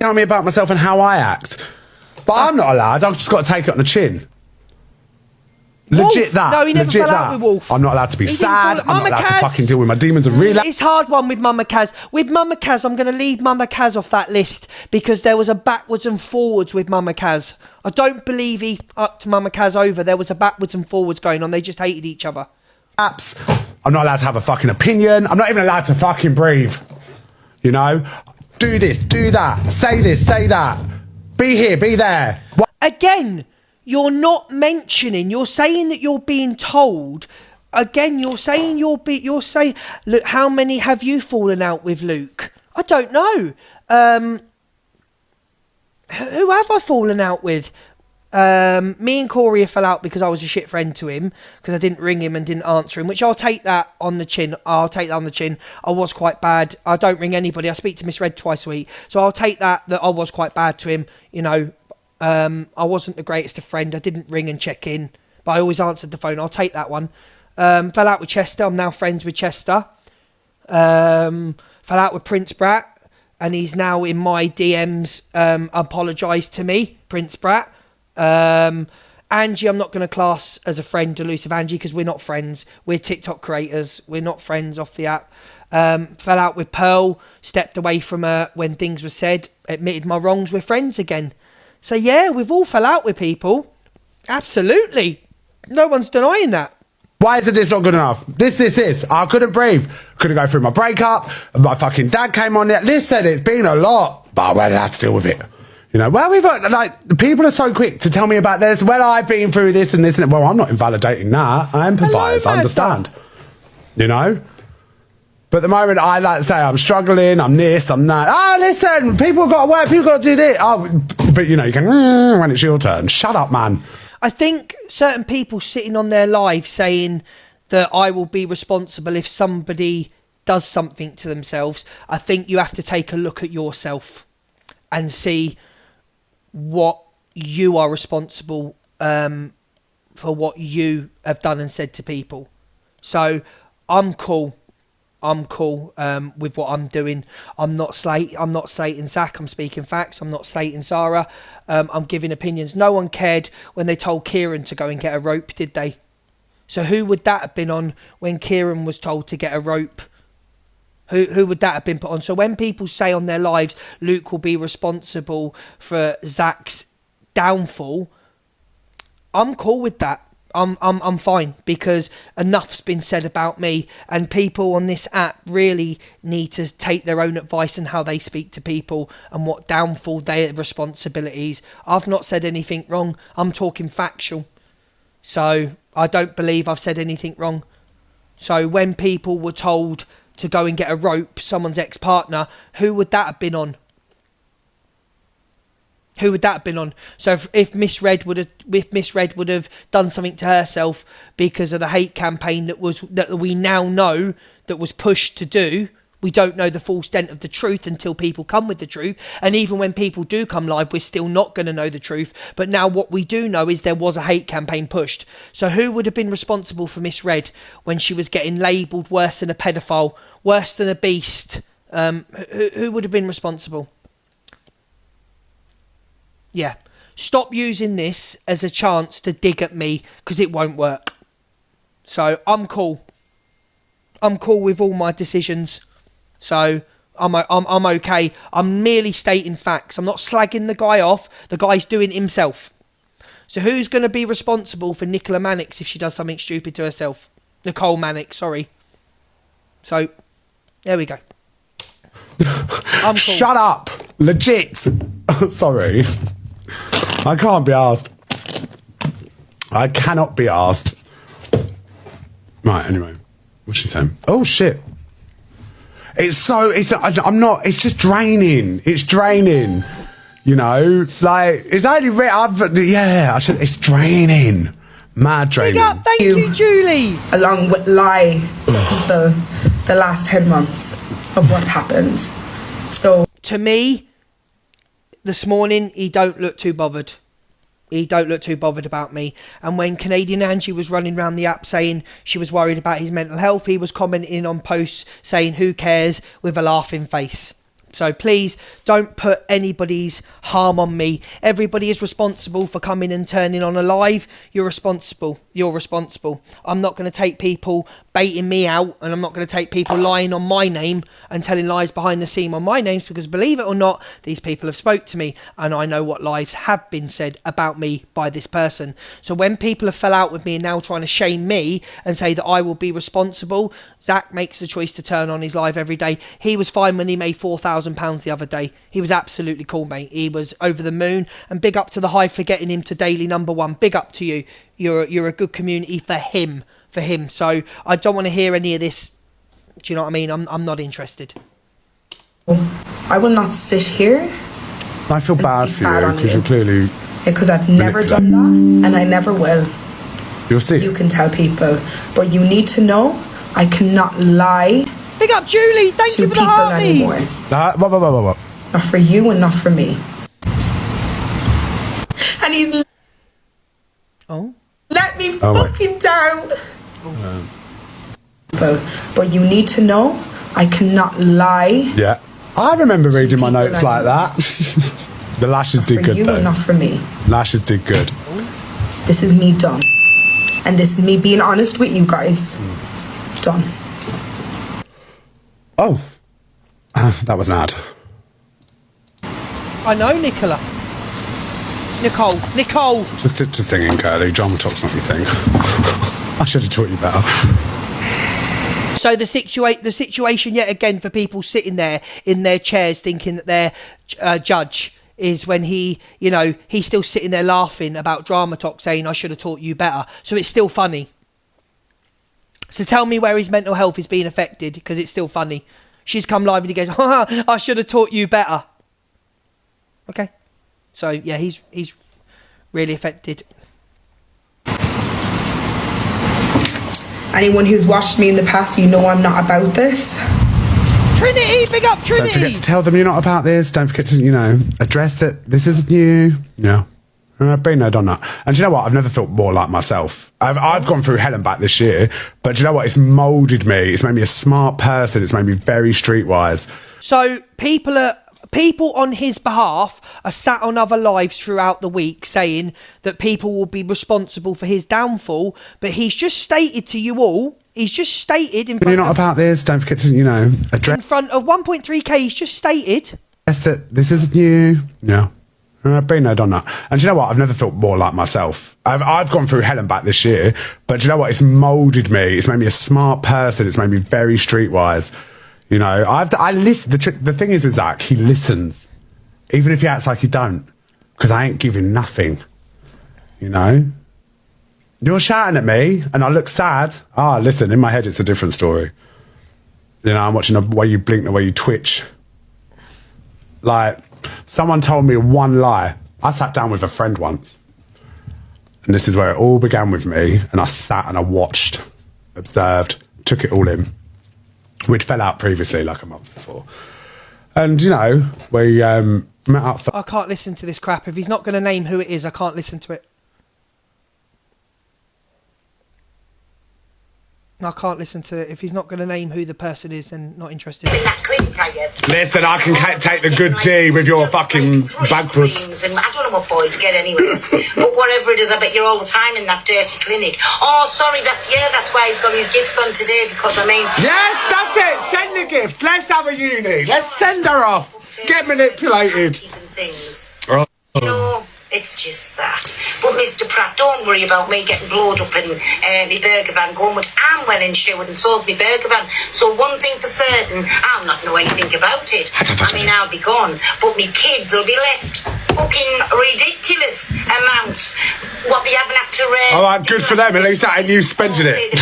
tell me about myself and how I act. But I'm not allowed. I've just got to take it on the chin. Legit Wolf. that. No, he never Legit fell that. out with Wolf. I'm not allowed to be sad. I'm not allowed to fucking deal with my demons. It's hard one with Mama Kaz. With Mama Kaz, I'm going to leave Mama Kaz off that list because there was a backwards and forwards with Mama Kaz. I don't believe he upped Mama Kaz over. There was a backwards and forwards going on. They just hated each other. I'm not allowed to have a fucking opinion. I'm not even allowed to fucking breathe. You know? Do this, do that. Say this, say that. Be here, be there. What? Again, you're not mentioning. You're saying that you're being told. Again, you're saying you're saying, look, how many have you fallen out with, Luke? I don't know. Who have I fallen out with? Me and Corey fell out because I was a shit friend to him because I didn't ring him and didn't answer him, which I'll take that on the chin. I was quite bad. I don't ring anybody. I speak to Miss Red twice a week, so I'll take that I was quite bad to him. You know, I wasn't the greatest of friend. I didn't ring and check in, but I always answered the phone. I'll take that one. Fell out with Chester. I'm now friends with Chester. Fell out with Prince Brat, and he's now in my DMs. Apologised to me, Prince Brat. Angie, I'm not going to class as a friend, Elusive Angie, because we're not friends. We're TikTok creators. We're not friends off the app. Fell out with Pearl, stepped away from her when things were said, admitted my wrongs. We're friends again. So yeah, we've all fell out with people. Absolutely. No one's denying that. Why isn't this not good enough? This. I couldn't breathe. Couldn't go through my breakup. My fucking dad came on there. Listen, it's been a lot, but I went out to deal with it. You know, well, the people are so quick to tell me about this. Well, I've been through this and this and well, I'm not invalidating that. I empathise. I understand. You know? But the moment I like to say I'm struggling, I'm this, I'm that. Oh, listen, people got to work, people got to do this. Oh, but you know, you can, when it's your turn. Shut up, man. I think certain people sitting on their live saying that I will be responsible if somebody does something to themselves. I think you have to take a look at yourself and see what you are responsible for what you have done and said to people. So I'm cool with what I'm doing. I'm not slating Zac. I'm speaking facts. I'm not slating Zara. I'm giving opinions. No one cared when they told Kieran to go and get a rope, did they? So who would that have been on when Kieran was told to get a rope? Who would that have been put on? So when people say on their lives, Luke will be responsible for Zac's downfall, I'm cool with that. I'm fine because enough's been said about me, and people on this app really need to take their own advice on how they speak to people and what downfall their responsibilities. I've not said anything wrong. I'm talking factual. So I don't believe I've said anything wrong. So when people were told to go and get a rope, someone's ex-partner, who would that have been on? Who would that have been on? So if Miss Red would have done something to herself because of the hate campaign that we now know that was pushed to do, we don't know the full extent of the truth until people come with the truth. And even when people do come live, we're still not going to know the truth. But now what we do know is there was a hate campaign pushed. So who would have been responsible for Miss Red when she was getting labelled worse than a pedophile, worse than a beast? Who would have been responsible? Yeah. Stop using this as a chance to dig at me because it won't work. So I'm cool. I'm cool with all my decisions. So I'm okay. I'm merely stating facts. I'm not slagging the guy off. The guy's doing it himself. So who's going to be responsible for Nicola Mannix if she does something stupid to herself? Nicole Mannix, sorry. So, there we go. I'm cool. Shut up. Legit. Sorry. I can't be asked. I cannot be asked. Right, anyway. What's she saying? Oh, shit. It's just draining. It's draining. You know, like, it's only it's draining. Mad draining. Big up, thank you, Julie. Along with lie to people the last 10 months of what's happened. So to me, this morning, he don't look too bothered. He don't look too bothered about me. And when Canadian Angie was running around the app saying she was worried about his mental health, he was commenting on posts saying, who cares, with a laughing face. So please don't put anybody's harm on me. Everybody is responsible for coming and turning on a live. You're responsible. You're responsible. I'm not going to take people baiting me out, and I'm not going to take people lying on my name and telling lies behind the scene on my names, because believe it or not, these people have spoke to me and I know what lies have been said about me by this person. So when people have fell out with me and now trying to shame me and say that I will be responsible, Zac makes the choice to turn on his live every day. He was fine when he made £4,000 the other day. He was absolutely cool, mate. He was over the moon, and big up to the Hive for getting him to daily #1. Big up to you. You're a good community for him. So I don't want to hear any of this. Do you know what I mean? I'm not interested. I will not sit here. I feel bad for you because you're clearly... Because I've never done that, and I never will. You'll see. You can tell people. But you need to know I cannot lie Big up, Julie. Thank you for the people hearties. anymore. What? Not for you and not for me. And he's let me fucking down. But you need to know I cannot lie. Yeah. I remember reading my notes like that. The lashes did good, for you though. and not for me. Lashes did good. This is me done. And this is me being honest with you guys. Done. Oh. That was an ad. I know, Nicola. Nicole. Just stick to singing, Curly. Drama talk's not your thing. I should have taught you better. So the situation yet again for people sitting there in their chairs thinking that their judge is when he's still sitting there laughing about Drama Talk saying, I should have taught you better. So it's still funny. So tell me where his mental health is being affected, because it's still funny. She's come live and he goes, I should have taught you better. Okay. So, yeah, he's really affected. Anyone who's watched me in the past, you know I'm not about this. Trinity, big up Trinity. Don't forget to tell them you're not about this. Don't forget to, address that this isn't you. Yeah. I've been there, done that. And do you know what? I've never felt more like myself. I've gone through hell and back this year, but do you know what? It's moulded me. It's made me a smart person. It's made me very streetwise. So people on his behalf are sat on other lives throughout the week saying that people will be responsible for his downfall, but he's just stated to you all, in front you're not about this. Don't forget to, address... In front of 1.3k, he's just stated... that this isn't you. Yeah. I've been there, done that. And do you know what? I've never felt more like myself. I've gone through hell and back this year, but do you know what? It's moulded me. It's made me a smart person. It's made me very streetwise. I listen. The thing is with Zac, he listens. Even if he acts like he don't. Because I ain't giving nothing. You're shouting at me and I look sad. Listen, in my head it's a different story. I'm watching the way you blink, the way you twitch. Like, someone told me one lie. I sat down with a friend once. And this is where it all began with me. And I sat and I watched, observed, took it all in. We'd fell out previously, like a month before. And, we met up for... I can't listen to this crap. If he's not going to name who it is, I can't listen to it. I can't listen to it. If he's not going to name who the person is, then not interested. In that clinic, are you? Listen, I can take the good D with your fucking bag puss. And I don't know what boys get anyways. But whatever it is, I bet you're all the time in that dirty clinic. Oh, sorry, that's why he's got his gifts on today, because I mean... Yes, that's it. Send the gifts. Let's have a uni. Let's send her off. Get manipulated. And things. Oh. It's just that. But Mr. Pratt, don't worry about me getting blowed up in my burger van going, but I'm well insured and so's my burger van. So one thing for certain, I'll not know anything about it. I'll be gone, but my kids will be left fucking ridiculous amounts what they haven't had to... All right, good for them. At least that ain't you spending it.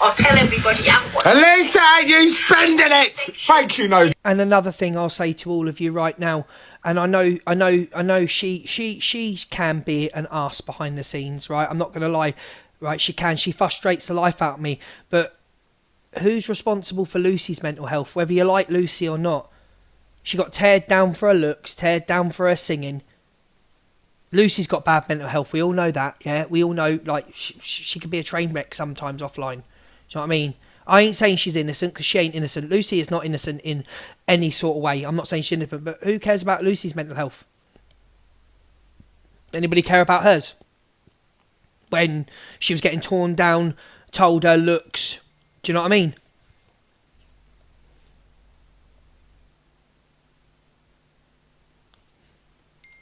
Or tell everybody At least that ain't you spending it. Thank you, no. And another thing I'll say to all of you right now, and I know she can be an arse behind the scenes, right? I'm not going to lie, right? She frustrates the life out of me. But who's responsible for Lucy's mental health? Whether you like Lucy or not, she got teared down for her looks, teared down for her singing. Lucy's got bad mental health. We all know that, yeah. We all know, like, she could be a train wreck sometimes offline. Do you know what I mean? I ain't saying she's innocent because she ain't innocent. Lucy is not innocent in any sort of way. I'm not saying she's innocent, but who cares about Lucy's mental health? Anybody care about hers? When she was getting torn down, told her looks. Do you know what I mean?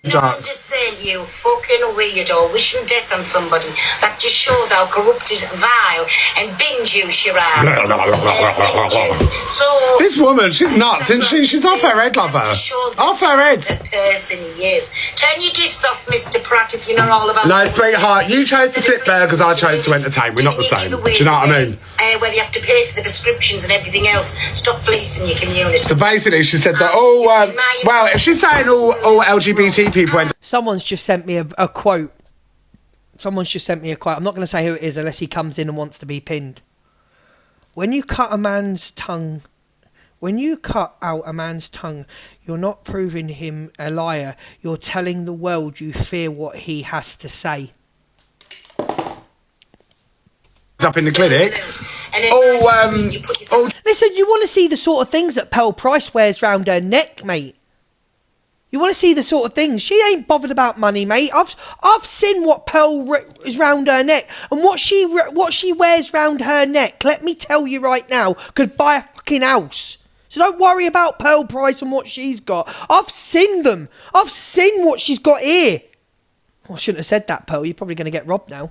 No, I'm just saying, you fucking weirdo, wishing death on somebody. That just shows how corrupted, vile, and binge juice you are. So This woman, she's nuts, isn't she? She's off her head, lover. Off her head. The person he is. Turn your gifts off, Mr. Pratt, if you know all about. No, sweetheart, you chose to flip burgers, I chose to entertain. We're not the same. Do you know what I mean? Where you have to pay for the prescriptions and everything else. Stop fleecing your community. So basically, she said that well, if she's saying all LGBT people. Someone's just sent me a quote. Someone's just sent me a quote. I'm not going to say who it is unless he comes in and wants to be pinned. When you cut a man's tongue, when you cut out a man's tongue, you're not proving him a liar. You're telling the world you fear what he has to say. Up in the clinic. Listen, you want to see the sort of things that Pearl Price wears round her neck, mate. You want to see the sort of things. She ain't bothered about money, mate. I've seen what Pearl is round her neck and what she wears round her neck. Let me tell you right now, could buy a fucking house. So don't worry about Pearl Price and what she's got. I've seen them. I've seen what she's got here. I shouldn't have said that, Pearl. You're probably going to get robbed now.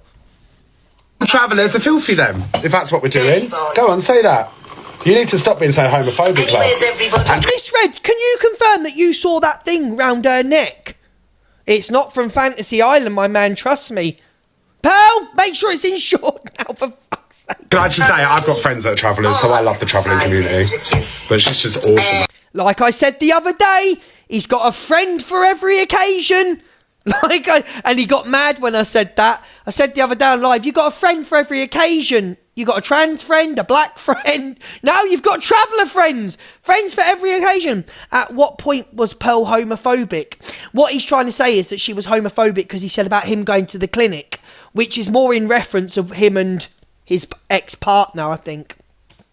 Travellers are filthy, then, if that's what we're doing. Go on, say that. You need to stop being so homophobic, love. Miss Red, can you confirm that you saw that thing round her neck? It's not from Fantasy Island, my man, trust me. Pearl, make sure it's insured now, for fuck's sake. Can I just say, I've got friends that are travellers, so I love the travelling community. But she's just awesome. Like I said the other day, he's got a friend for every occasion. And he got mad when I said that. I said the other day on live, you got a friend for every occasion. You got a trans friend, a black friend. Now you've got traveller friends. Friends for every occasion. At what point was Pearl homophobic? What he's trying to say is that she was homophobic because he said about him going to the clinic, which is more in reference of him and his ex-partner, I think.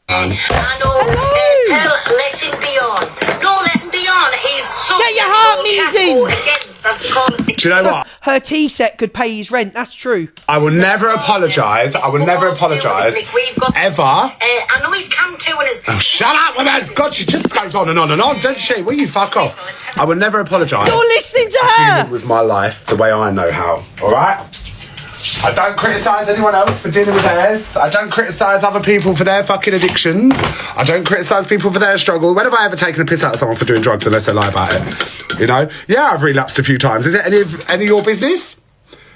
I know. Pearl, let him be on. No, let him be on. He's so. Get your heart music. Against, as they call it. Do you know what? Her tea set could pay his rent. That's true. I will never apologise. I will never apologise. Ever. I know he's come to and his. Oh, shut up, woman! God, she just goes on and on and on, doesn't she? Will you fuck off? I will never apologise. You're listening to her. Dealing with my life the way I know how. All right. I don't criticise anyone else for dealing with theirs. I don't criticise other people for their fucking addictions. I don't criticise people for their struggle. When have I ever taken a piss out of someone for doing drugs unless they lie about it? You know? Yeah, I've relapsed a few times. Is it any of your business?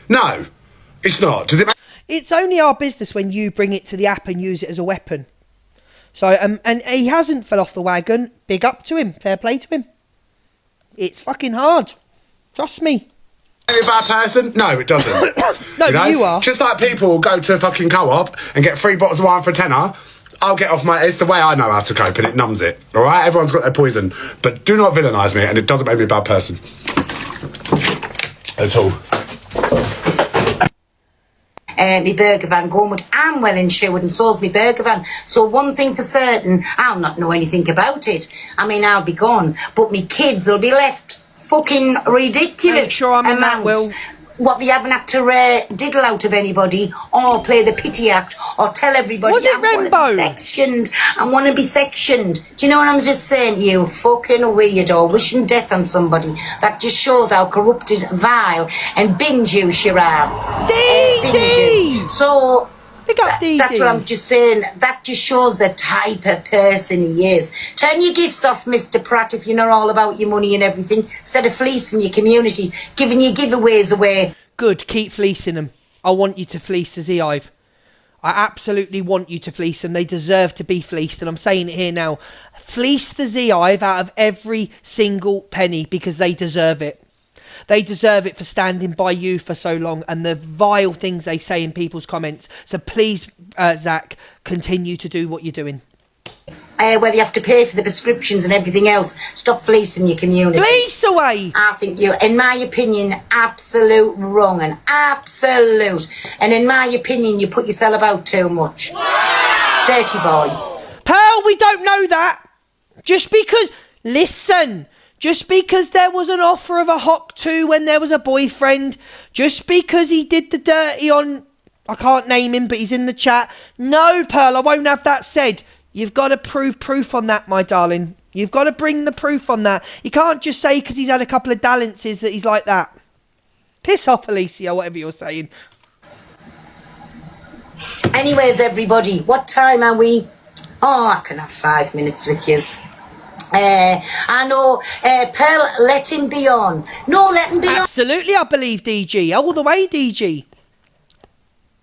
No, it's not. Does it matter? It's only our business when you bring it to the app and use it as a weapon. So, and he hasn't fell off the wagon. Big up to him. Fair play to him. It's fucking hard. Trust me. A bad person? No, it doesn't. No, you know? You are. Just like people go to a fucking co-op and get 3 bottles of wine for a tenner, I'll get off my... It's the way I know how to cope and it numbs it, all right? Everyone's got their poison. But do not villainise me and it doesn't make me a bad person. At all. My burger van going with I'm well insured and so's my burger van. So one thing for certain, I'll not know anything about it. I mean, I'll be gone, but me kids will be left fucking ridiculous amounts. What they haven't had to diddle out of anybody or play the pity act or tell everybody I want to be sectioned. Do you know what I'm just saying? You fucking weirdo wishing death on somebody. That just shows how corrupted, vile and binge juice you are. Binge. So that's what I'm just saying. That just shows the type of person he is. Turn your gifts off, Mr. Pratt, if you know all about your money and everything, instead of fleecing your community, giving your giveaways away. Good, keep fleecing them. I want you to fleece the Z-Ive. I absolutely want you to fleece them. They deserve to be fleeced, and I'm saying it here now. Fleece the Z-Ive out of every single penny because they deserve it. They deserve it for standing by you for so long and the vile things they say in people's comments. So please, Zac, continue to do what you're doing. Where you have to pay for the prescriptions and everything else. Stop fleecing your community. Fleece away! I think you're, in my opinion, absolute wrong and absolute. And in my opinion, you put yourself out too much. Dirty boy. Pearl, we don't know that. Just because, listen, just because there was an offer of a Hock 2 when there was a boyfriend, just because he did the dirty on, I can't name him, but he's in the chat. No, Pearl, I won't have that said. You've got to prove proof on that, my darling. You've got to bring the proof on that. You can't just say because he's had a couple of dalliances that he's like that. Piss off, Alicia, whatever you're saying. Anyways, everybody, what time are we? Oh, I can have 5 minutes with yous. I know, Pearl, let him be on. No, let him be Absolutely, I believe DG. All the way, DG.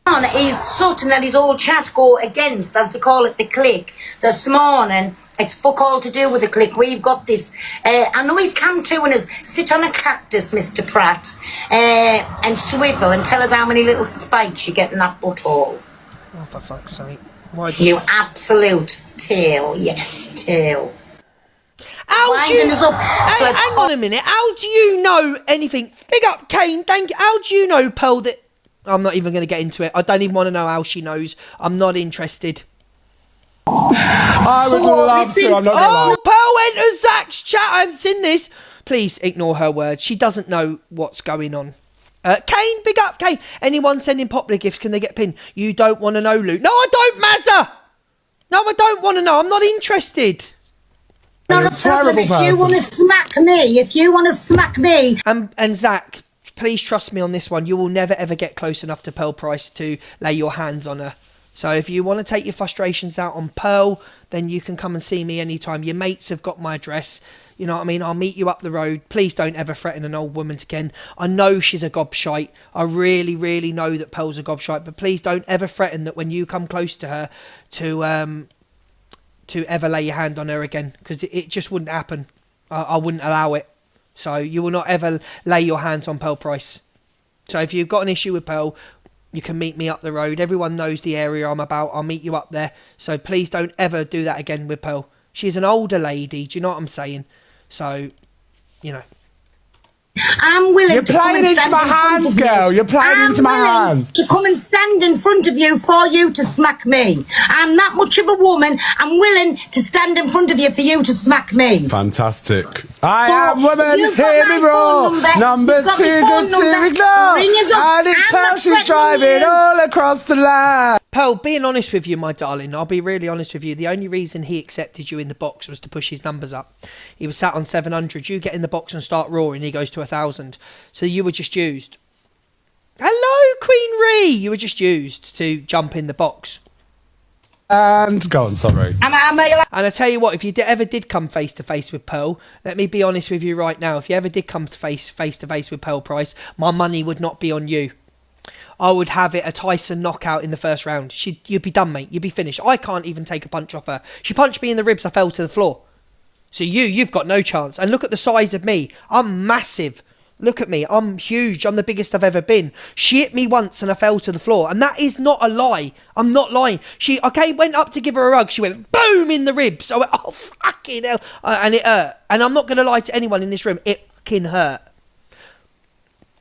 on. Is Sutton and his old chat go against, as they call it, the clique. This morning, it's fuck all to do with the clique. We've got this. I know he's come to and is sit on a cactus, Mr. Pratt, and swivel and tell us how many little spikes you get in that butthole. Oh, for fuck's sake. Why You absolute tail. Yes, tail. How do you, Winding us up. So if- hang on a minute. How do you know anything? Big up, Kane. Thank you. How do you know, Pearl, that... I'm not even going to get into it. I don't even want to know how she knows. I'm not interested. I would love to. I'm not gonna lie. Oh, Pearl enters Zach's chat. I haven't seen this. Please ignore her words. She doesn't know what's going on. Kane, big up, Kane. Anyone sending popular gifts, can they get pinned? You don't want to know, Luke. No, I don't, Mazza. No, I don't want to know. I'm not interested. You're a terrible If you want to smack me, And Zach, please trust me on this one. You will never ever get close enough to Pearl Price to lay your hands on her. So if you want to take your frustrations out on Pearl, then you can come and see me anytime. Your mates have got my address. You know what I mean? I'll meet you up the road. Please don't ever threaten an old woman again. I know she's a gobshite. I really, really know that Pearl's a gobshite. But please don't ever threaten that when you come close to her to ever lay your hand on her again. Because it just wouldn't happen. I wouldn't allow it. So you will not ever lay your hands on Pearl Price. So if you've got an issue with Pearl, you can meet me up the road. Everyone knows the area I'm about. I'll meet you up there. So please don't ever do that again with Pearl. She's an older lady. Do you know what I'm saying? So, you know. I'm willing You're to come playing and into stand my in front hands, of you. girl. You're playing I'm into my willing hands. to come and stand in front of you for you to smack me. I'm that much of a woman. I'm willing to stand in front of you for you to smack me. Fantastic. I So, am woman, you've got hear me my phone roar. number. Numbers You've got too my phone good to number. ignore. Ring us up. And it's I'm Pearl, not she's threatening driving you. all across the line. Pearl, being honest with you, my darling, I'll be really honest with you. The only reason he accepted you in the box was to push his numbers up. He was sat on 700. You get in the box and start roaring, he goes to 1,000. So you were just used. Hello, Queen Ree. You were just used to jump in the box. And go on, sorry. Am I And I tell you what, if you ever did come face to face with Pearl, let me be honest with you right now. If you ever did come to face to face with Pearl Price, my money would not be on you. I would have it a Tyson knockout in the first round. You'd be done, mate. You'd be finished. I can't even take a punch off her. She punched me in the ribs. I fell to the floor. So you've got no chance. And look at the size of me. I'm massive. Look at me. I'm huge. I'm the biggest I've ever been. She hit me once and I fell to the floor. And that is not a lie. I'm not lying. Went up to give her a hug. She went boom in the ribs. I went, oh, fucking hell. And it hurt. And I'm not going to lie to anyone in this room. It fucking hurt.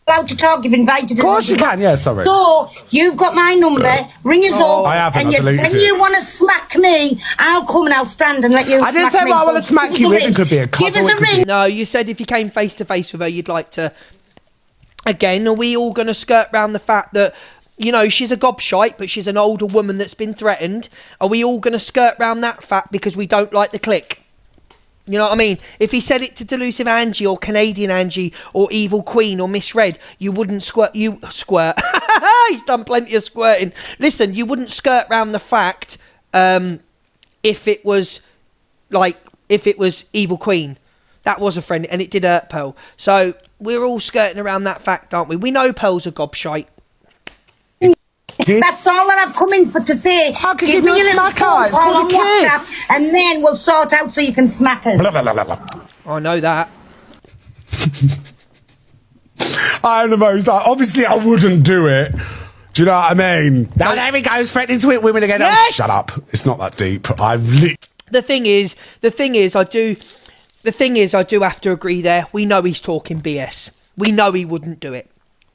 allowed to talk? You've invited us. Of course you can, yeah, sorry. So, you've got my number. Ring us up. I haven't, And I've deleted when it. you want to smack me, I'll come and I'll stand and let you I didn't smack say me. what I want to So smack give you us a with. It ring. could be a cuddle. Give us it a could be- ring. No, you said if you came face to face with her, you'd like to. Again, are we all going to skirt round the fact that, you know, she's a gobshite, but she's an older woman that's been threatened? Are we all going to skirt round that fact because we don't like the clique? You know what I mean? If he said it to Delusive Angie or Canadian Angie or Evil Queen or Miss Red, you wouldn't squirt. He's done plenty of squirting. Listen, you wouldn't skirt round the fact if it was Evil Queen. That was a friend, and it did hurt Pearl. So we're all skirting around that fact, aren't we? We know Pearl's a gobshite. That's all that I've come in for to say. I could give you a me smack phone eye. It's call called on a kiss. WhatsApp, and then we'll sort out so you can smack us. Blah, blah, blah, blah, blah. I know that. I'm the most. Obviously, I wouldn't do it. Do you know what I mean? Now there he goes, threatening to hit women again. Yes! Oh, shut up. It's not that deep. The thing is, I do have to agree there. We know he's talking BS. We know he wouldn't do it.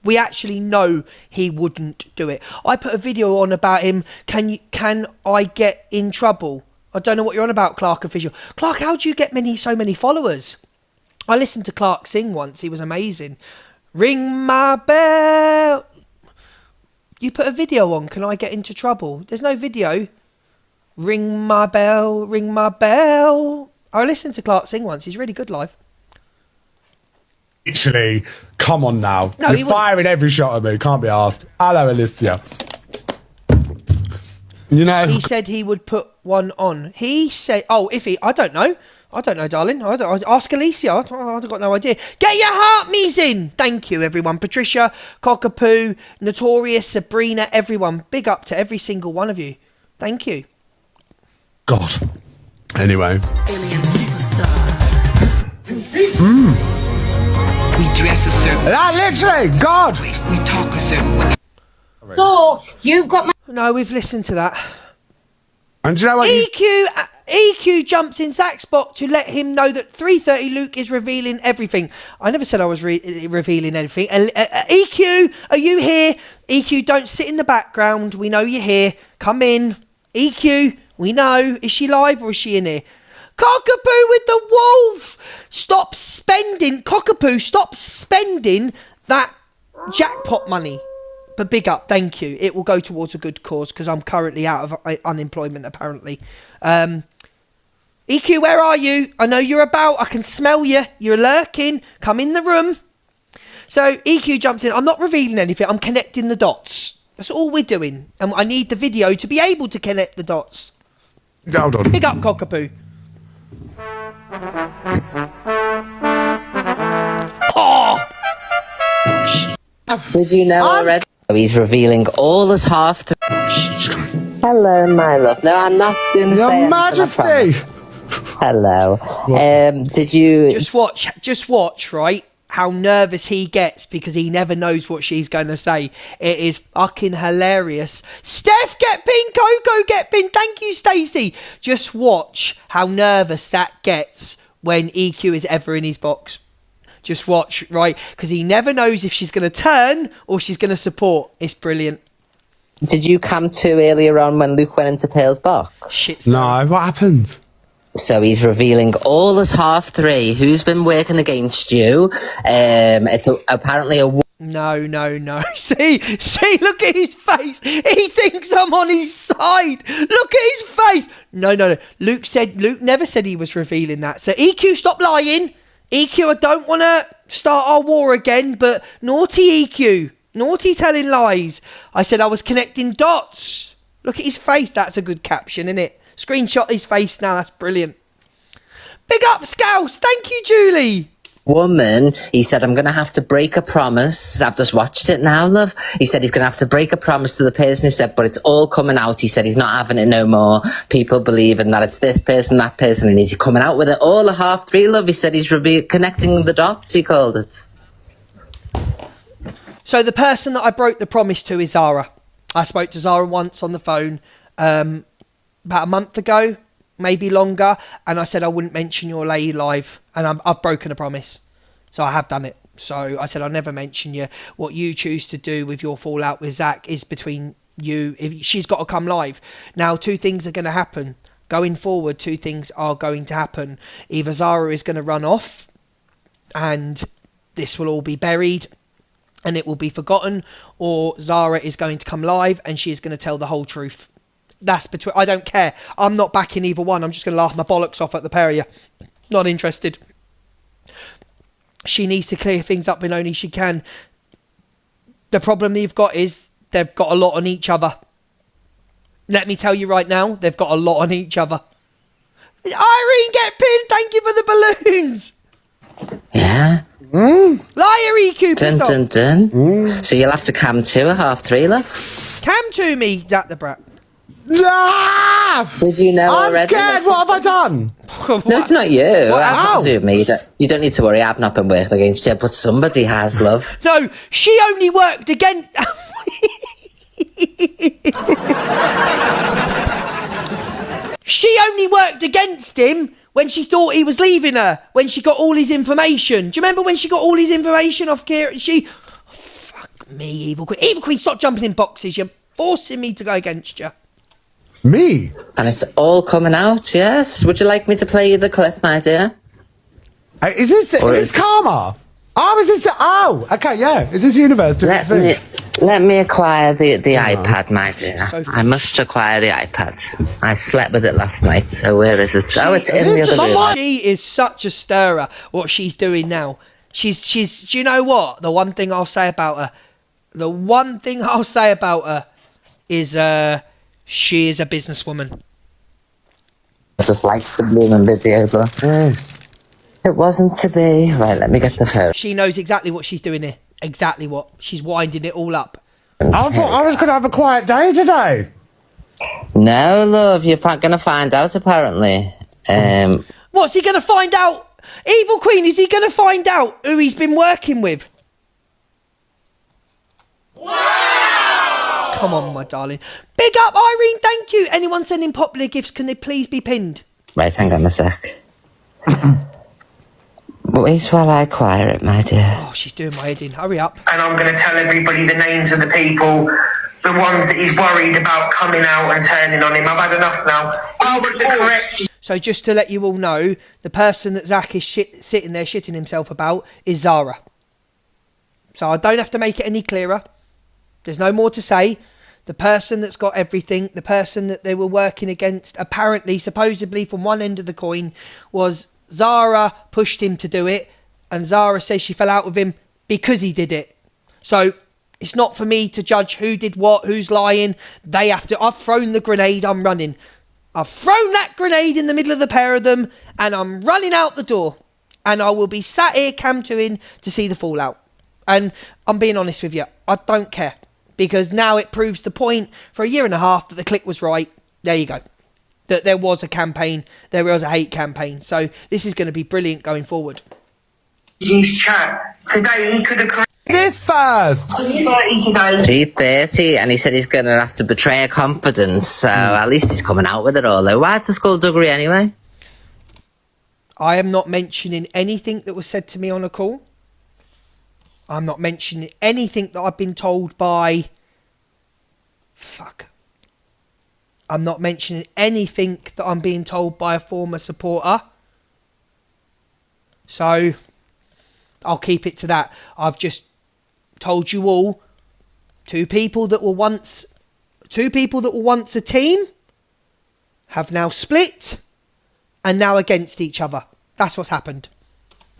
We actually know he wouldn't do it. I put a video on about him. Can I get in trouble? I don't know what you're on about, Clark Official. Clark, how do you get so many followers? I listened to Clark sing once. He was amazing. Ring my bell. You put a video on. Can I get into trouble? There's no video. Ring my bell. Ring my bell. I listened to Clark sing once. He's really good live. Literally, come on now. No, You're firing every shot at me. Can't be asked. Hello, Alicia. You know, He said he would put one on. He said, I don't know. I don't know, darling. Ask Alicia. I've got no idea. Get your heart me's in. Thank you, everyone. Patricia, Cockapoo, Notorious, Sabrina, everyone. Big up to every single one of you. Thank you. God. Anyway. Alien superstar. We dress a certain Literally, God. way. We talk a certain way. So, you've got my... No, we've listened to that. And do you know what? EQ jumps in Zach's spot to let him know that 3:30 Luke is revealing everything. I never said I was revealing anything. EQ, are you here? EQ, don't sit in the background. We know you're here. Come in. EQ, we know. Is she live or is she in here? Cockapoo with the wolf. Stop spending that jackpot money. But big up, thank you. It will go towards a good cause because I'm currently out of unemployment, apparently. EQ, where are you? I know you're about. I can smell you. You're lurking. Come in the room. So EQ jumps in. I'm not revealing anything. I'm connecting the dots. That's all we're doing. And I need the video to be able to connect the dots. Hold on. Big up, Cockapoo. Oh! Did you know already? He's revealing all at half the... Hello, my love. No, I'm not doing the Your same. Majesty. Hello. Did you... Just watch, right? How nervous he gets because he never knows what she's going to say. It is fucking hilarious. Steph, get pinned. Coco, get pinned. Thank you, Stacey. Just watch how nervous that gets when EQ is ever in his box. Just watch, right? Because he never knows if she's going to turn or she's going to support. It's brilliant. Did you come to earlier on when Luke went into Pale's box? Shit. No, what happened? So he's revealing all at 3:30 who's been working against you. It's apparently a... No. See, look at his face. He thinks I'm on his side. Look at his face. No. Luke never said he was revealing that. So EQ, stop lying. EQ, I don't want to start our war again, but naughty EQ. Naughty telling lies. I said I was connecting dots. Look at his face. That's a good caption, isn't it? Screenshot his face now. That's brilliant. Big up, Scouse. Thank you, Julie. Woman, he said, I'm going to have to break a promise. I've just watched it now, love. He said he's going to have to break a promise to the person who said, but it's all coming out. He said he's not having it no more. People believing that it's this person, that person, and he's coming out with it all at 3:30, love. He said he's connecting the dots, he called it. So the person that I broke the promise to is Zara. I spoke to Zara once on the phone about a month ago, maybe longer, and I said I wouldn't mention your lady live, and I've broken a promise. So I have done it. So I said I'll never mention you. What you choose to do with your fallout with Zach is between you. If she's got to come live. Now, two things are going to happen. Going forward, two things are going to happen. Either Zara is going to run off, and this will all be buried, and it will be forgotten, or Zara is going to come live, and she is going to tell the whole truth. That's between... I don't care. I'm not backing either one. I'm just going to laugh my bollocks off at the pair of you. Not interested. She needs to clear things up when only she can. The problem they've got is they've got a lot on each other. Let me tell you right now, they've got a lot on each other. Irene, get pinned. Thank you for the balloons. Yeah. Liar EQ. Dun, dun, dun. So you'll have to come to at 3:30, love. Come to me, Zac DaBrat. Ah! Did you know I'm already? scared. What have I done? No, it's not you. It What? has Ow. nothing to do with me. You don't need to worry. I've not been working against you, but somebody has, love. No, she only worked against... She only worked against him when she thought he was leaving her, when she got all his information. Do you remember when she got all his information off Kieran? Me, Evil Queen. Evil Queen, stop jumping in boxes. You're forcing me to go against you. Me? And it's all coming out, yes? Would you like me to play you the clip, my dear? Is this karma? Oh, is this okay, yeah. Is this universe doing its thing? Let me acquire the iPad, my dear. I must acquire the iPad. I slept with it last night. So where is it? Oh, it's in the other room. She is such a stirrer, what she's doing now. She's do you know what? The one thing I'll say about her is she is a businesswoman. I just like the blooming video, but it wasn't to be. Right, let me get the phone. She knows exactly what she's doing here. Exactly what. She's winding it all up. I thought I was going to have a quiet day today. No, love, you're going to find out, apparently. What's he going to find out? Evil Queen, is he going to find out who he's been working with? Wow! Come on, my darling. Big up, Irene, thank you. Anyone sending popular gifts, can they please be pinned? Right, hang on a sec. Wait while I acquire it, my dear. Oh, she's doing my head in. Hurry up. And I'm going to tell everybody the names of the people, the ones that he's worried about coming out and turning on him. I've had enough now. So just to let you all know, the person that Zac is sitting there shitting himself about is Zara. So I don't have to make it any clearer. There's no more to say. The person that's got everything, the person that they were working against, apparently, supposedly from one end of the coin, was Zara pushed him to do it, and Zara says she fell out with him because he did it. So it's not for me to judge who did what, who's lying. They have to. I've thrown the grenade, I'm running. I've thrown that grenade in the middle of the pair of them, and I'm running out the door. And I will be sat here cam-toing to see the fallout. And I'm being honest with you, I don't care. Because now it proves the point for a year and a half that the click was right. There you go. That there was a campaign, there was a hate campaign. So this is going to be brilliant going forward. His chat. Today he could have... This first! 3:30, and he said he's going to have to betray a confidence, so at least he's coming out with it all, though. Why's the skullduggery anyway? I am not mentioning anything that was said to me on a call. I'm not mentioning anything that I've been told by... I'm not mentioning anything that I'm being told by a former supporter. So, I'll keep it to that. I've just told you all, two people that were once a team have now split and now against each other. That's what's happened.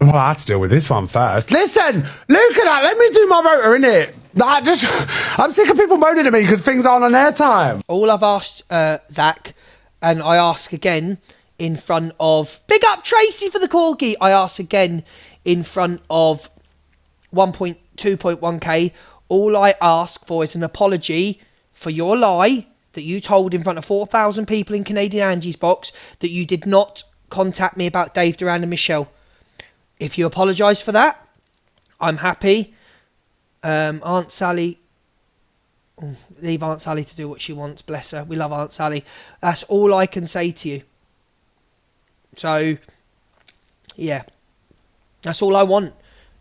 Well, I have to deal with this one first. Listen, look at that. Let me do my rotor, innit? I'm sick of people moaning at me because things aren't on their time. All I've asked Zac, and I ask again in front of... Big up Tracy for the corgi. I ask again in front of 2.1k. All I ask for is an apology for your lie that you told in front of 4,000 people in Canadian Angie's box that you did not contact me about Dave Duran and Michelle. If you apologise for that, I'm happy. Aunt Sally... leave Aunt Sally to do what she wants, bless her. We love Aunt Sally. That's all I can say to you. So, yeah. That's all I want.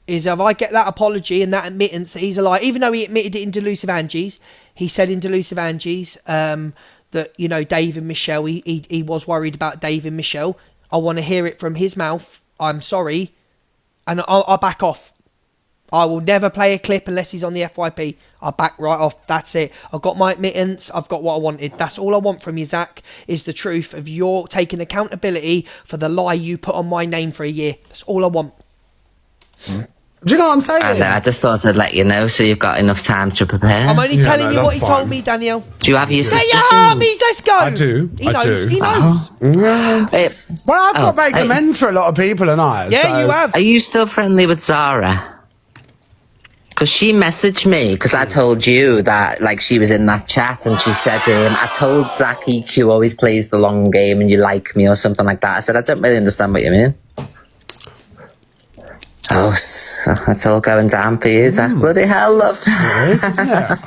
Is if I get that apology and that admittance that he's a liar, even though he admitted it in Delusive Angie's, he said in Delusive Angie's that, you know, Dave and Michelle, he was worried about Dave and Michelle. I want to hear it from his mouth. I'm sorry. And I'll back off. I will never play a clip unless he's on the FYP. I'll back right off. That's it. I've got my admittance. I've got what I wanted. That's all I want from you, Zac, is the truth of your taking accountability for the lie you put on my name for a year. That's all I want. Do you know what I'm saying? I just thought I'd let you know so you've got enough time to prepare. I'm only telling you what he told me, Danielle. Do you have your suspicions? Get your armies, let's go. I do. He knows. He knows. Well, I've got to make amends for a lot of people, and I. Yeah, so. you have. Are you still friendly with Zara? Because she messaged me, because I told you that, like, she was in that chat, and she said, I told Zac EQ always plays the long game and you like me or something like that. I said, I don't really understand what you mean. Oh, so it's all going down for you, Zac. Bloody hell, love. It is, isn't it?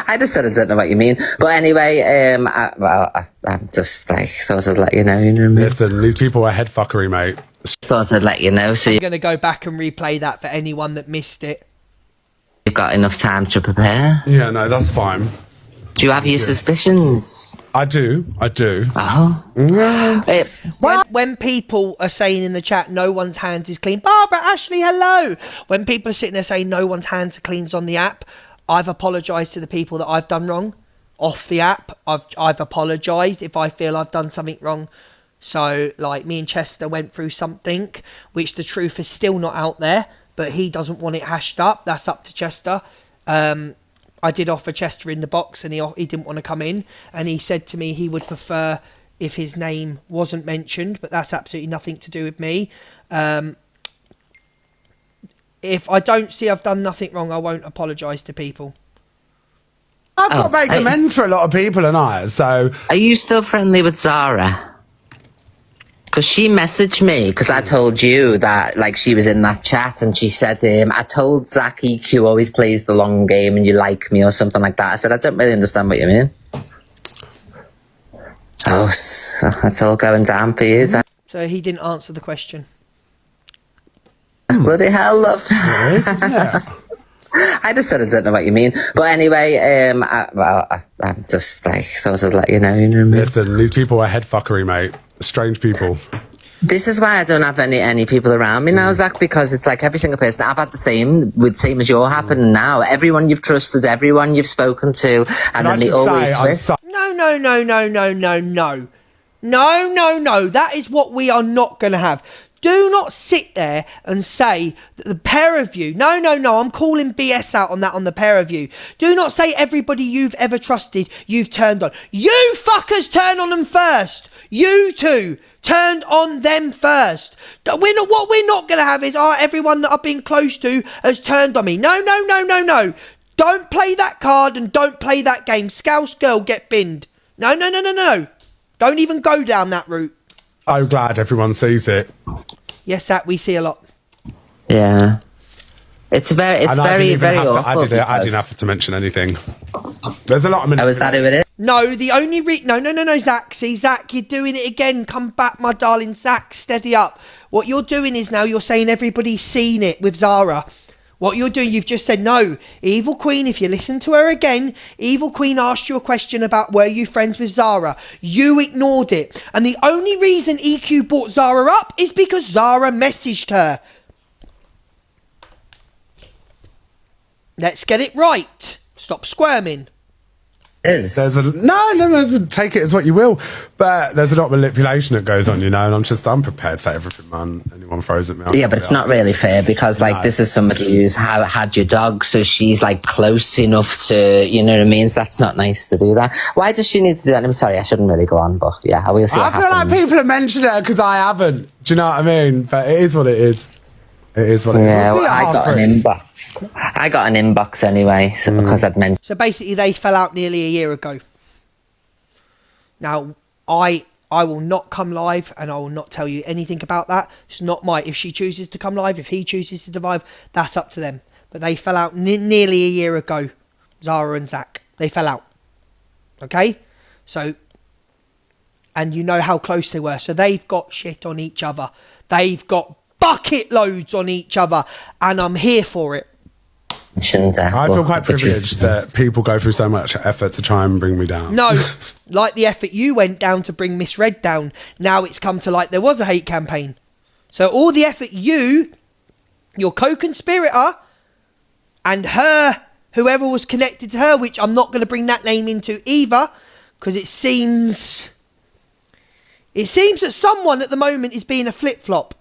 I just said I don't know what you mean. But anyway, I'm just like, thought I'd let you know. You know what I mean? Listen, these people are head fuckery, mate. Thought I'd let you know. So I'm going to go back and replay that for anyone that missed it. you're got enough time to prepare. Yeah, no, that's fine. Do you have your suspicions? I do. Oh. When people are saying in the chat, no one's hands is clean. Barbara, Ashley, hello. When people are sitting there saying no one's hands are clean on the app, I've apologised to the people that I've done wrong off the app. I've apologised if I feel I've done something wrong. So, like, me and Chester went through something which the truth is still not out there, but he doesn't want it hashed up. That's up to Chester. I did offer Chester in the box, and he didn't want to come in, and he said to me he would prefer if his name wasn't mentioned, but that's absolutely nothing to do with me. If I don't see I've done nothing wrong, I won't apologise to people. I've got to make amends for a lot of people, and so... Are you still friendly with Zara? Because she messaged me, because I told you that, like, she was in that chat, and she said, I told Zac EQ always plays the long game and you like me or something like that. I said, I don't really understand what you mean. Oh, so that's all going down for you, Zac. So he didn't answer the question. Bloody hell, love. It is, isn't it? I just said I don't know what you mean. But anyway, I'm just, like, sort of let you know what I mean? Listen, these people are head fuckery, mate. Strange people. This is why I don't have any people around me now, Zac, because it's like every single person I've had the same as your happening now. Everyone you've trusted, everyone you've spoken to, and then they always twist. No. No. That is what we are not going to have. Do not sit there and say that the pair of you... No. I'm calling BS out on that, on the pair of you. Do not say everybody you've ever trusted you've turned on. You fuckers turn on them first. You two turned on them first. What we're not going to have is everyone that I've been close to has turned on me. No. Don't play that card and don't play that game. Scouse girl, get binned. No. Don't even go down that route. I'm glad everyone sees it. Yes, that we see a lot. Yeah. It's very awful. I didn't have to mention anything. There's a lot of... Oh, is that who it is? No, the only No, Zac. See, Zac, you're doing it again. Come back, my darling. Zac, steady up. What you're doing is now you're saying everybody's seen it with Zara. What you're doing, you've just said, no, Evil Queen, if you listen to her again, Evil Queen asked you a question about were you friends with Zara. You ignored it. And the only reason EQ brought Zara up is because Zara messaged her. Let's get it right. Stop squirming. No, take it as what you will. But there's a lot of manipulation that goes on, and I'm prepared for everything, man. Anyone throws at me. Yeah, but it's not really fair because, like, this is somebody who's had your dog, so she's, like, close enough to, you know what I mean? So that's not nice to do that. Why does she need to do that? I'm sorry, I shouldn't really go on, but yeah, I will see what happens. I feel like people have mentioned it because I haven't. Do you know what I mean? But it is what it is. It is what it is. Yeah, well, I got an inbox anyway, so because I'd mentioned. So basically, they fell out nearly a year ago. Now, I will not come live, and I will not tell you anything about that. It's not if she chooses to come live, if he chooses to live, that's up to them. But they fell out nearly a year ago, Zara and Zac. They fell out. Okay? So, and you know how close they were. So they've got shit on each other. They've got bucket loads on each other, and I'm here for it. I feel quite privileged that people go through so much effort to try and bring me down. No, like the effort you went down to bring Miss Red down. Now it's come to light there was a hate campaign. So all the effort your co-conspirator, and her, whoever was connected to her, which I'm not going to bring that name into either, because it seems that someone at the moment is being a flip-flop.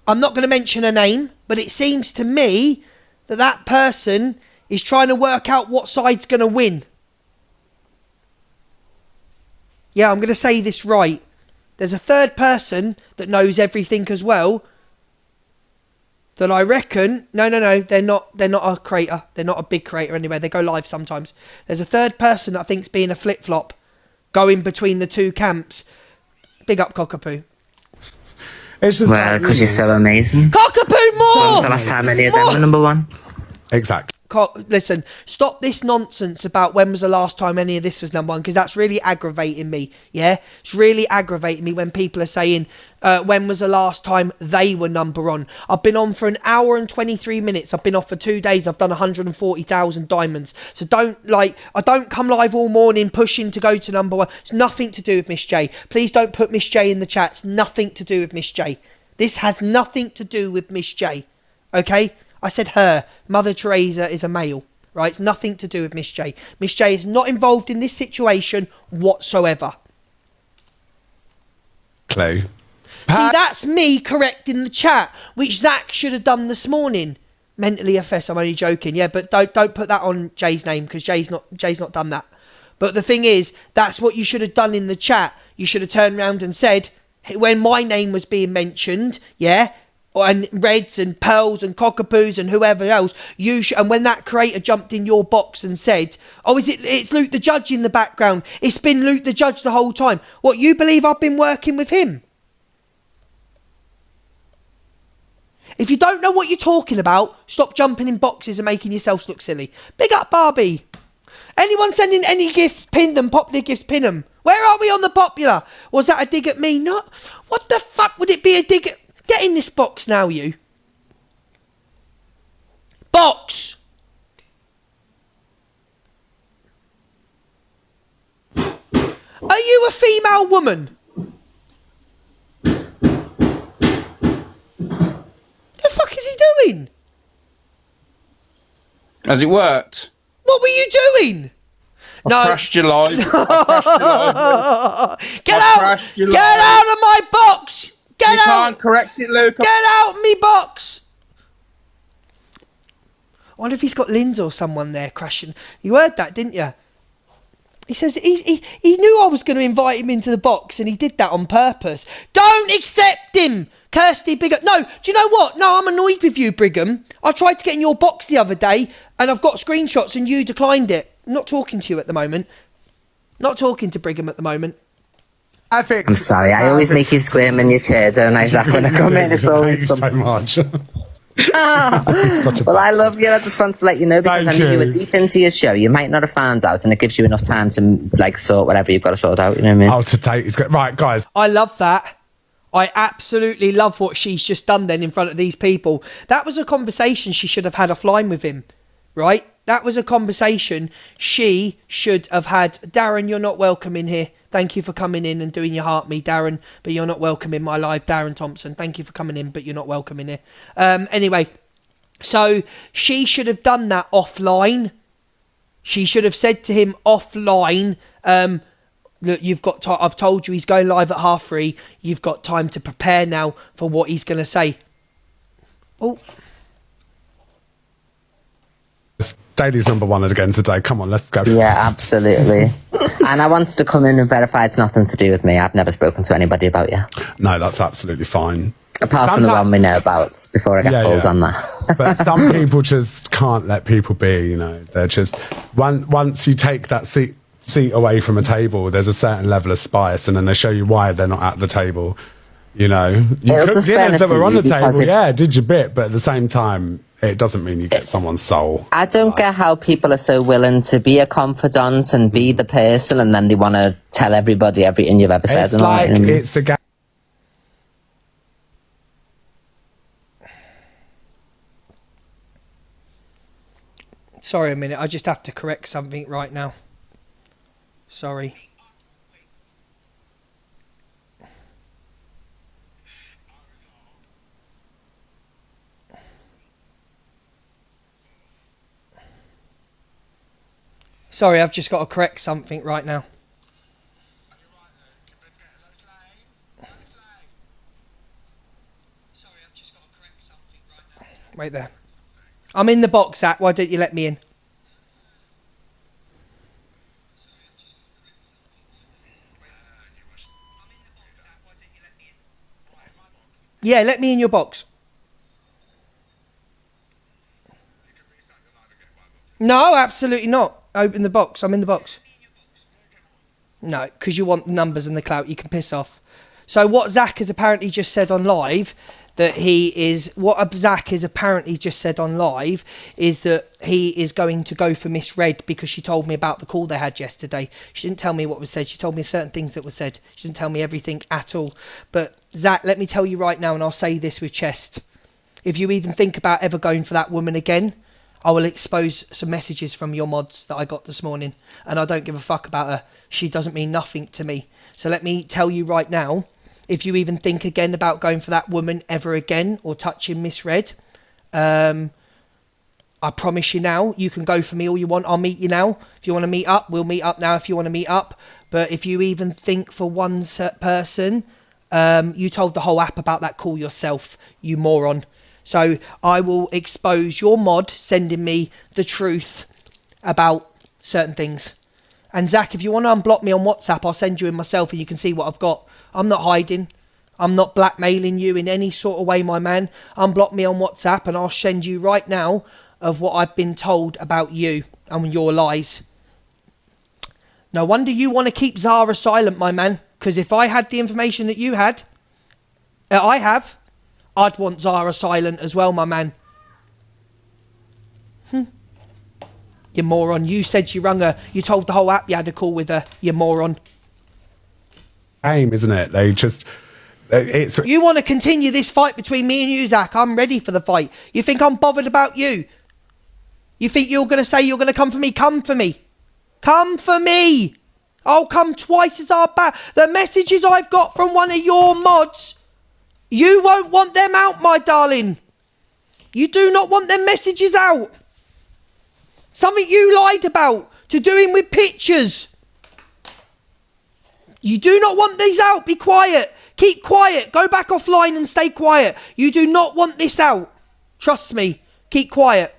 I'm not going to mention her name, but it seems to me that person is trying to work out what side's going to win. Yeah, I'm going to say this right. There's a third person that knows everything as well. That I reckon... No, they're not a creator. They're not a big creator anyway. They go live sometimes. There's a third person that I think's being a flip-flop. Going between the two camps. Big up, Cockapoo. It's just because you're so amazing. Cockapoo more! When was the last time any of them were number one? Exactly. Listen, stop this nonsense about when was the last time any of this was number one, because that's really aggravating me. Yeah, it's really aggravating me when people are saying when was the last time they were number one. I've been on for an hour and 23 minutes. I've been off for 2 days. I've done 140,000 diamonds. So I don't come live all morning pushing to go to number one. It's nothing to do with Miss J. Please don't put Miss J in the chat. It's nothing to do with Miss J. This has nothing to do with Miss J. Okay? I said her. Mother Teresa is a male, right? It's nothing to do with Miss J. Miss J is not involved in this situation whatsoever. Clue. See, that's me correcting the chat, which Zac should have done this morning. Mentally affected. I'm only joking, yeah, but don't put that on Jay's name, because Jay's not done that. But the thing is, that's what you should have done in the chat. You should have turned around and said, when my name was being mentioned, yeah, and Reds and Pearls and Cockapoos and whoever else, and when that creator jumped in your box and said, oh, it's Luke the Judge in the background, it's been Luke the Judge the whole time. What, you believe I've been working with him? If you don't know what you're talking about, stop jumping in boxes and making yourselves look silly. Big up Barbie. Anyone sending any gifts, pin them. Popular gifts, pin them. Where are we on the popular? Was that a dig at me? Not. What the fuck would it be a dig at? Get in this box now, you. Box! Are you a female woman? The fuck is he doing? Has it worked? What were you doing? I've crashed your live. I've crashed your live. Get out! Get out of my box! Get you out! Can't correct it, Luke. Get out me box! I wonder if he's got Lindsay or someone there crashing. You heard that, didn't you? He says he knew I was going to invite him into the box, and he did that on purpose. Don't accept him! Kirsty Brigham. No, do you know what? No, I'm annoyed with you, Brigham. I tried to get in your box the other day, and I've got screenshots, and you declined it. I'm not talking to you at the moment. Not talking to Brigham at the moment. I'm sorry, I always make you squirm in your chair, don't I, Zac, when I come in? It's always so much. Well, I love you. I just want to let you know, because I knew you were deep into your show. You might not have found out, and it gives you enough time to sort whatever you've got to sort out. You know what I mean? Oh, to take it's good. Right, guys. I love that. I absolutely love what she's just done then in front of these people. That was a conversation she should have had offline with him, right? That was a conversation she should have had. Darren, you're not welcome in here. Thank you for coming in and doing your heart me, Darren, but you're not welcome in my live. Darren Thompson, thank you for coming in, but you're not welcome in here. Anyway, so she should have done that offline. She should have said to him offline, look, you've got time. I've told you he's going live at 3:30. You've got time to prepare now for what he's going to say. Oh. Daily's number one again today. Come on, let's go. Yeah, absolutely. And I wanted to come in and verify it's nothing to do with me. I've never spoken to anybody about you. No, that's absolutely fine. Apart from the one we know about before I get pulled on that. But some people just can't let people be, you know. They're just... Once you take that seat away from a table, there's a certain level of spice, and then they show you why they're not at the table. You know, you cooked dinners that were on the table, yeah, did your bit, but at the same time, it doesn't mean you get someone's soul. I don't get how people are so willing to be a confidant and be the person, and then they want to tell everybody everything you've ever said. It's like, it's the game. Sorry a minute, I just have to correct something right now. Sorry. Sorry, I've just got to correct something right now. Wait there. I'm in the box, Zac. Why don't you let me in? Yeah, let me in your box. No, absolutely not. Open the box. I'm in the box. No, because you want the numbers and the clout. You can piss off. So what Zac has apparently just said on live, that he is, what Zac has apparently just said on live, is that he is going to go for Miss Red because she told me about the call they had yesterday. She didn't tell me what was said. She told me certain things that were said. She didn't tell me everything at all. But Zac, let me tell you right now, and I'll say this with chest. If you even think about ever going for that woman again, I will expose some messages from your mods that I got this morning. And I don't give a fuck about her. She doesn't mean nothing to me. So let me tell you right now, if you even think again about going for that woman ever again or touching Miss Red, I promise you now, you can go for me all you want. I'll meet you now. If you want to meet up, we'll meet up now if you want to meet up. But if you even think for one person, you told the whole app about that call yourself, you moron. So I will expose your mod sending me the truth about certain things. And Zac, if you want to unblock me on WhatsApp, I'll send you in myself and you can see what I've got. I'm not hiding. I'm not blackmailing you in any sort of way, my man. Unblock me on WhatsApp and I'll send you right now of what I've been told about you and your lies. No wonder you want to keep Zara silent, my man. Because if I had the information that you had, I have, I'd want Zara silent as well, my man. You moron. You said you rung her. You told the whole app you had a call with her. You moron. Aim, isn't it? They just... It's... You want to continue this fight between me and you, Zac? I'm ready for the fight. You think I'm bothered about you? You think you're going to say you're going to come for me? Come for me. Come for me. I'll come twice as hard back. The messages I've got from one of your mods, you won't want them out, my darling. You do not want them messages out. Something you lied about, to doing with pictures. You do not want these out. Be quiet. Keep quiet. Go back offline and stay quiet. You do not want this out. Trust me. Keep quiet.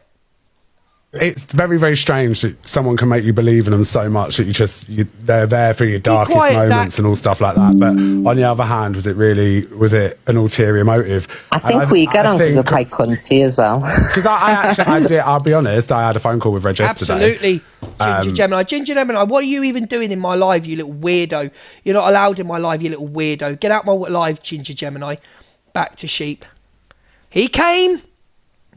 It's very, very strange that someone can make you believe in them so much that they're there for your darkest moments, Zac, and all stuff like that. But on the other hand, was it an ulterior motive? I think we get on because we're quite cunty as well. Because I did, I'll be honest, I had a phone call with Reg yesterday. Absolutely. Ginger Gemini, what are you even doing in my live, you little weirdo? You're not allowed in my live, you little weirdo. Get out my live, Ginger Gemini. Back to sheep. He came.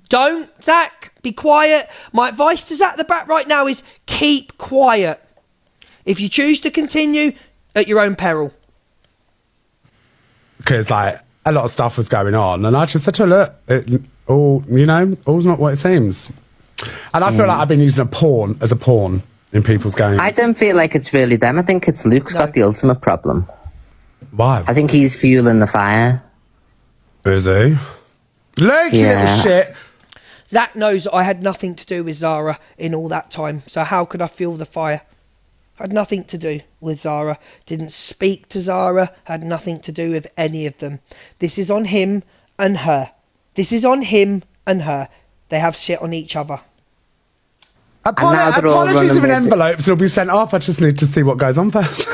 Don't, Zac, be quiet. My advice to Zac DaBrat right now is keep quiet. If you choose to continue, at your own peril. Because, like, a lot of stuff was going on, and I just said to her, look, all's not what it seems. And I feel like I've been using as a pawn in people's games. I don't feel like it's really them. I think it's Luke's got the ultimate problem. Why? I think he's fueling the fire. Is he? Luke, you little shit. Zac knows that I had nothing to do with Zara in all that time, so how could I fuel the fire? I had nothing to do with Zara, didn't speak to Zara, had nothing to do with any of them. This is on him and her. This is on him and her. They have shit on each other. Apologies in envelopes will be sent off. I just need to see what goes on first.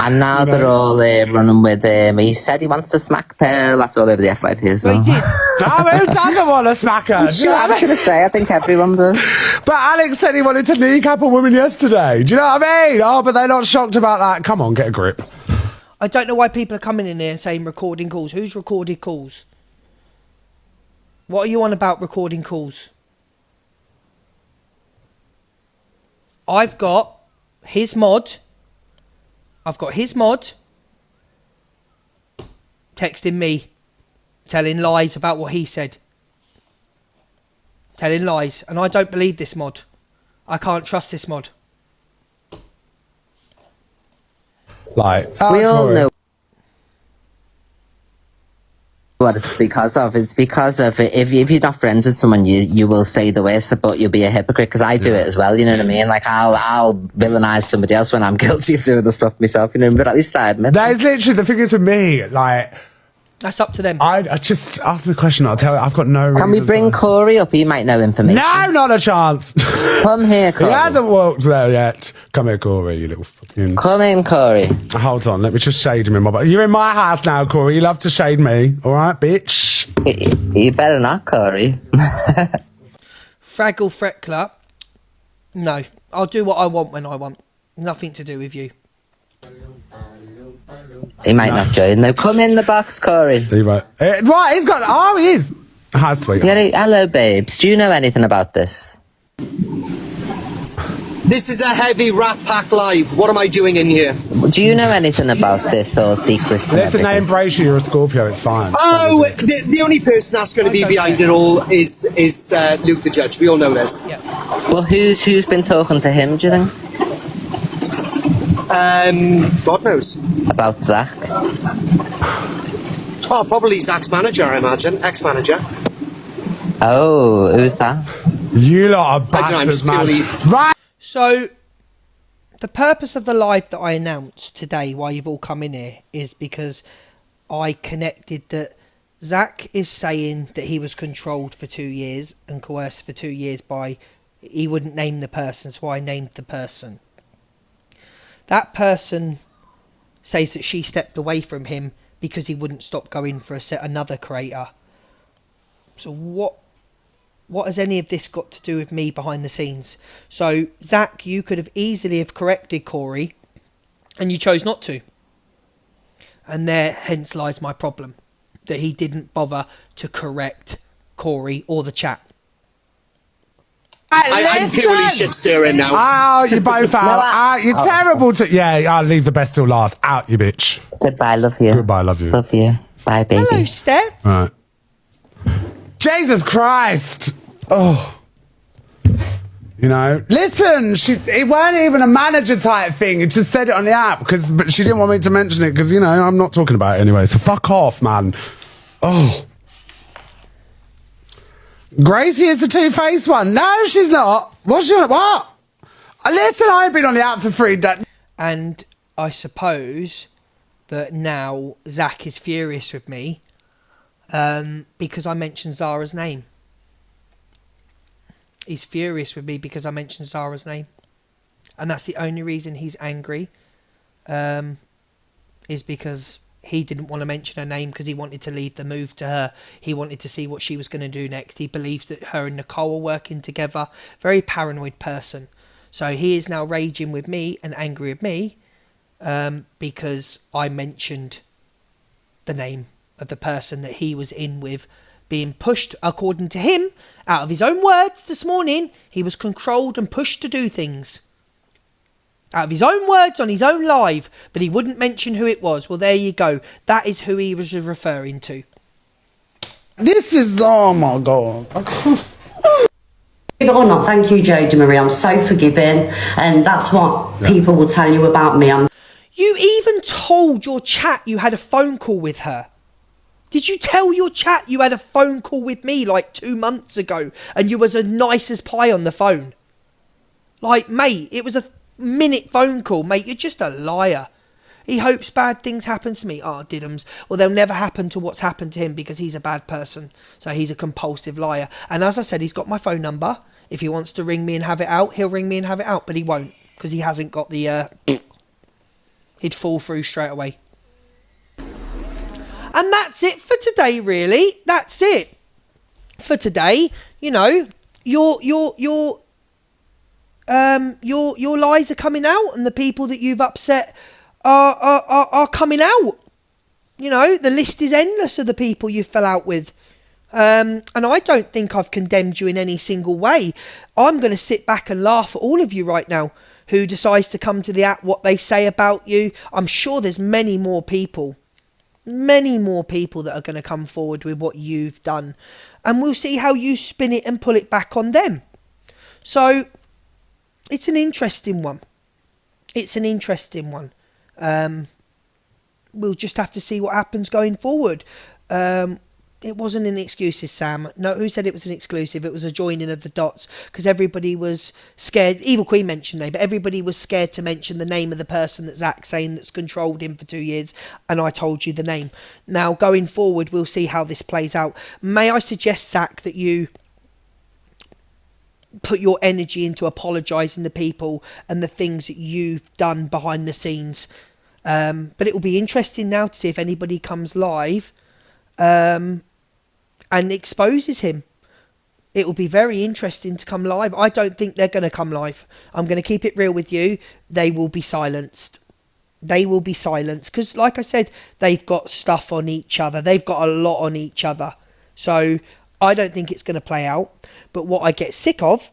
And now they're all running with him. He said he wants to smack Pearl. That's all over the FYP as well. He did. Who doesn't want to smack her? I was going to say, I think everyone does. But Alex said he wanted to kneecap a woman yesterday. Do you know what I mean? Oh, but they're not shocked about that. Come on, get a grip. I don't know why people are coming in here and saying recording calls. Who's recorded calls? What are you on about recording calls? I've got his mod texting me, telling lies about what he said. Telling lies. And I don't believe this mod. I can't trust this mod. Like, we all know what it's because of. It's because of if you're not friends with someone, you will say the worst, but you'll be a hypocrite. Because I do it as well. You know what I mean? Like I'll villainize somebody else when I'm guilty of doing the stuff myself. You know, but at least I admit that is literally the thing is with me. Like, that's up to them. I just ask me a question. I'll tell you. I've got no reason. Can we bring Corey up? He might know information. No, not a chance. Come here, Corey. He hasn't walked there yet. Come here, Corey, you little fucking... Come in, Corey. Hold on, let me just shade him in my... You're in my house now, Corey. You love to shade me. All right, bitch? You better not, Corey. Fraggle Freckler. No, I'll do what I want when I want. Nothing to do with you. He might not join though. Come in the box, Corey. He might. Right, he's got. Oh, he is. Hi, sweet. Hello, babes. Do you know anything about this? This is a heavy Rat Pack live. What am I doing in here? Do you know anything about this or secrets? Listen, they embrace you. You're a Scorpio. It's fine. Oh, the only person that's going to be behind it all is Luke the Judge. We all know this. Yeah. Well, who's been talking to him, do you think? God knows. About Zac? Oh, probably Zac's manager, I imagine. Ex-manager. Oh, who's that? You lot are I don't know, I'm bastards, just man. purely- Right. So, the purpose of the live that I announced today, why you've all come in here, is because I connected that Zac is saying that he was controlled for 2 years and coerced for 2 years by, he wouldn't name the person, so I named the person. That person says that she stepped away from him because he wouldn't stop going for another creator. So what has any of this got to do with me behind the scenes? So, Zac, you could have easily have corrected Corey, and you chose not to. And hence lies my problem, that he didn't bother to correct Corey or the chat. I'm purely shit stirring now. Oh, you both out. You're terrible to. Yeah, I'll leave the best till last. Out, you bitch. Goodbye, love you. Goodbye, love you. Love you. Bye, baby. Hello, Steph. Right. Jesus Christ. Oh. You know, listen, it weren't even a manager type thing. It just said it on the app but she didn't want me to mention it because, you know, I'm not talking about it anyway. So fuck off, man. Oh. Gracie is the two-faced one. No, she's not. What's she on? What? Listen, I've been on the app for 3 days. And I suppose that now Zac is furious with me because I mentioned Zara's name. He's furious with me because I mentioned Zara's name. And that's the only reason he's angry, is because he didn't want to mention her name because he wanted to leave the move to her. He wanted to see what she was going to do next. He believes that her and Nicole are working together. Very paranoid person. So he is now raging with me and angry with me because I mentioned the name of the person that he was in with being pushed, according to him, out of his own words this morning. He was controlled and pushed to do things. Out of his own words on his own live, but he wouldn't mention who it was. Well, there you go. That is who he was referring to. This is, oh my God. Believe it or not, thank you, Jodie Marie. I'm so forgiving, and that's what people will tell you about me. You even told your chat you had a phone call with her. Did you tell your chat you had a phone call with me like 2 months ago, and you was as nice as pie on the phone? Like, mate, it was a minute phone call, mate. You're just a liar. He hopes bad things happen to me. Oh, Diddums. Well, they'll never happen to what's happened to him because he's a bad person. So he's a compulsive liar. And as I said, he's got my phone number. If he wants to ring me and have it out, he'll ring me and have it out. But he won't because he hasn't got the... he'd fall through straight away. And that's it for today, really. That's it for today. You know, your lies are coming out, and the people that you've upset are coming out. You know, the list is endless of the people you fell out with. And I don't think I've condemned you in any single way. I'm going to sit back and laugh at all of you right now who decides to come to the app, what they say about you. I'm sure there's many more people that are going to come forward with what you've done. And we'll see how you spin it and pull it back on them. So, it's an interesting one. We'll just have to see what happens going forward. It wasn't an exclusive, Sam. No, who said it was an exclusive? It was a joining of the dots because everybody was scared. Evil Queen mentioned name, but everybody was scared to mention the name of the person that Zac's saying that's controlled him for 2 years, and I told you the name. Now, going forward, we'll see how this plays out. May I suggest, Zac, that you put your energy into apologising to people and the things that you've done behind the scenes. But it will be interesting now to see if anybody comes live and exposes him. It will be very interesting to come live. I don't think they're going to come live. I'm going to keep it real with you. They will be silenced. they will be silenced. Because, like I said, they've got stuff on each other. They've got a lot on each other. So I don't think it's going to play out. But what I get sick of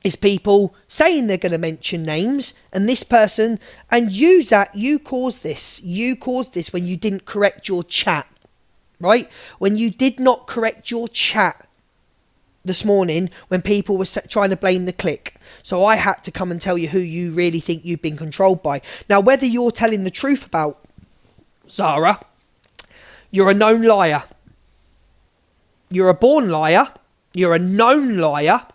is people saying they're going to mention names, and this person, and you, Zach, you caused this. You caused this when you didn't correct your chat, right? When you did not correct your chat this morning, when people were trying to blame the click. So I had to come and tell you who you really think you've been controlled by. Now, whether you're telling the truth about Zara, you're a known liar. You're a born liar. You're a known liar.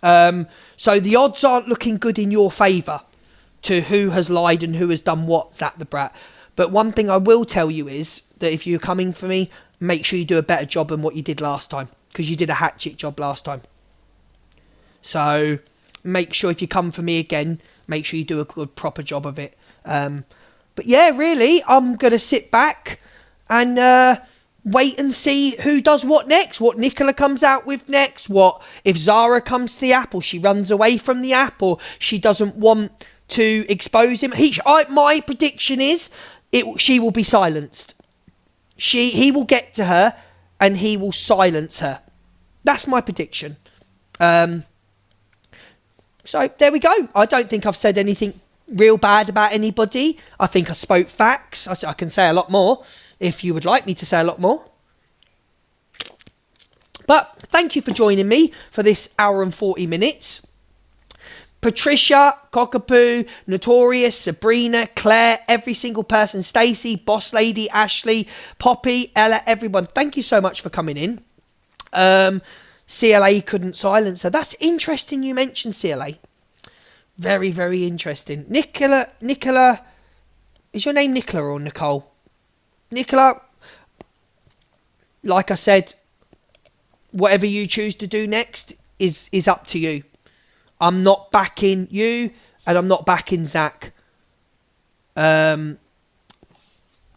So the odds aren't looking good in your favour to who has lied and who has done what, Zac DaBrat. But one thing I will tell you is that if you're coming for me, make sure you do a better job than what you did last time, because you did a hatchet job last time. So make sure if you come for me again, make sure you do a good proper job of it. But yeah, really, I'm going to sit back and wait and see who does what next, what Nicola comes out with next, what if Zara comes to the app, or she runs away from the app, or she doesn't want to expose him. My prediction is she will be silenced. He will get to her and he will silence her. That's my prediction. So there we go. I don't think I've said anything real bad about anybody. I think I spoke facts. I can say a lot more if you would like me to say a lot more. But thank you for joining me for this hour and 40 minutes. Patricia, Cockapoo, Notorious, Sabrina, Claire, every single person, Stacey, Boss Lady, Ashley, Poppy, Ella, everyone, thank you so much for coming in. CLA couldn't silence her. That's interesting you mentioned CLA. Very, very interesting. Nicola, is your name Nicola or Nicole? Nicola, like I said, whatever you choose to do next is up to you. I'm not backing you, and I'm not backing Zach. I'm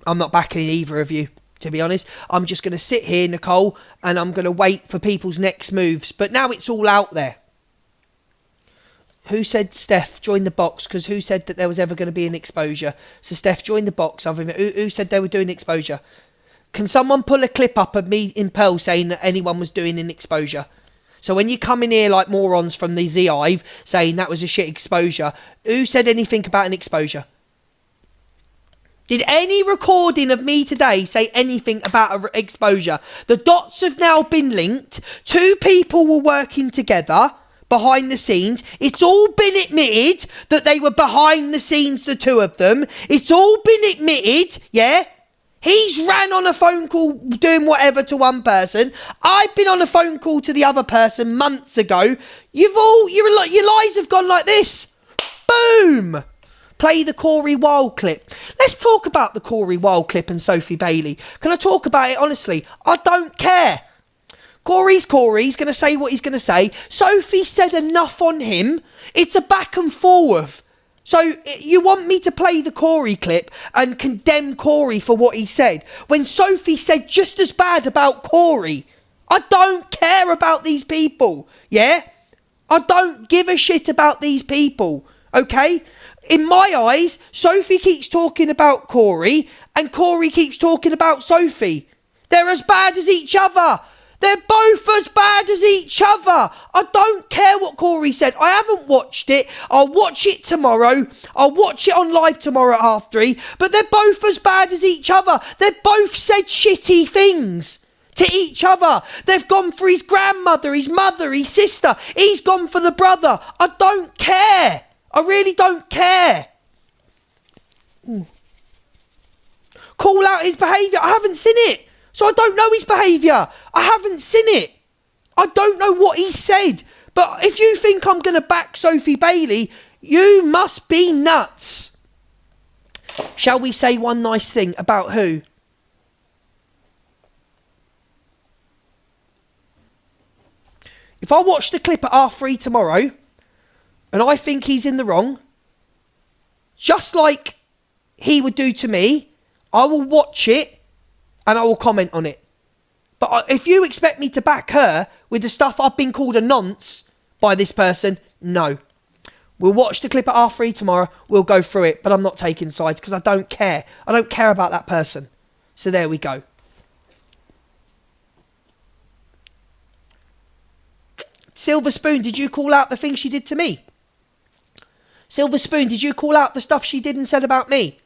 not backing either of you, to be honest. I'm just going to sit here, Nicole, and I'm going to wait for people's next moves. But now it's all out there. Who said, Steph, join the box? Because who said that there was ever going to be an exposure? So, Steph, join the box. Who said they were doing exposure? Can someone pull a clip up of me in Pearl saying that anyone was doing an exposure? So when you come in here like morons from the Z-Hive saying that was a shit exposure, who said anything about an exposure? Did any recording of me today say anything about an exposure? The dots have now been linked. Two people were working together behind the scenes. It's all been admitted that they were behind the scenes, the two of them. It's all been admitted, yeah? He's ran on a phone call doing whatever to one person. I've been on a phone call to the other person months ago. Your lies have gone like this. Boom! Play the Corey Wilde clip. Let's talk about the Corey Wilde clip and Sophie Bailey. Can I talk about it honestly? I don't care. Corey's going to say what he's going to say. Sophie said enough on him. It's a back and forth. So you want me to play the Corey clip and condemn Corey for what he said when Sophie said just as bad about Corey? I don't care about these people, yeah? I don't give a shit about these people, okay? In my eyes, Sophie keeps talking about Corey and Corey keeps talking about Sophie. They're as bad as each other. They're both as bad as each other. I don't care what Corey said. I haven't watched it. I'll watch it tomorrow. I'll watch it on live tomorrow at 3:30. But they're both as bad as each other. They've both said shitty things to each other. They've gone for his grandmother, his mother, his sister. He's gone for the brother. I don't care. I really don't care. Call out his behaviour. I haven't seen it. So I don't know his behaviour. I haven't seen it. I don't know what he said. But if you think I'm going to back Sophie Bailey, you must be nuts. Shall we say one nice thing about who? If I watch the clip at 3:30 tomorrow and I think he's in the wrong, just like he would do to me, I will watch it and I will comment on it. But if you expect me to back her with the stuff I've been called a nonce by this person, no. We'll watch the clip at R3 tomorrow. We'll go through it, but I'm not taking sides because I don't care. I don't care about that person. So there we go. Silver Spoon, did you call out the thing she did to me? Silver Spoon, did you call out the stuff she did and said about me?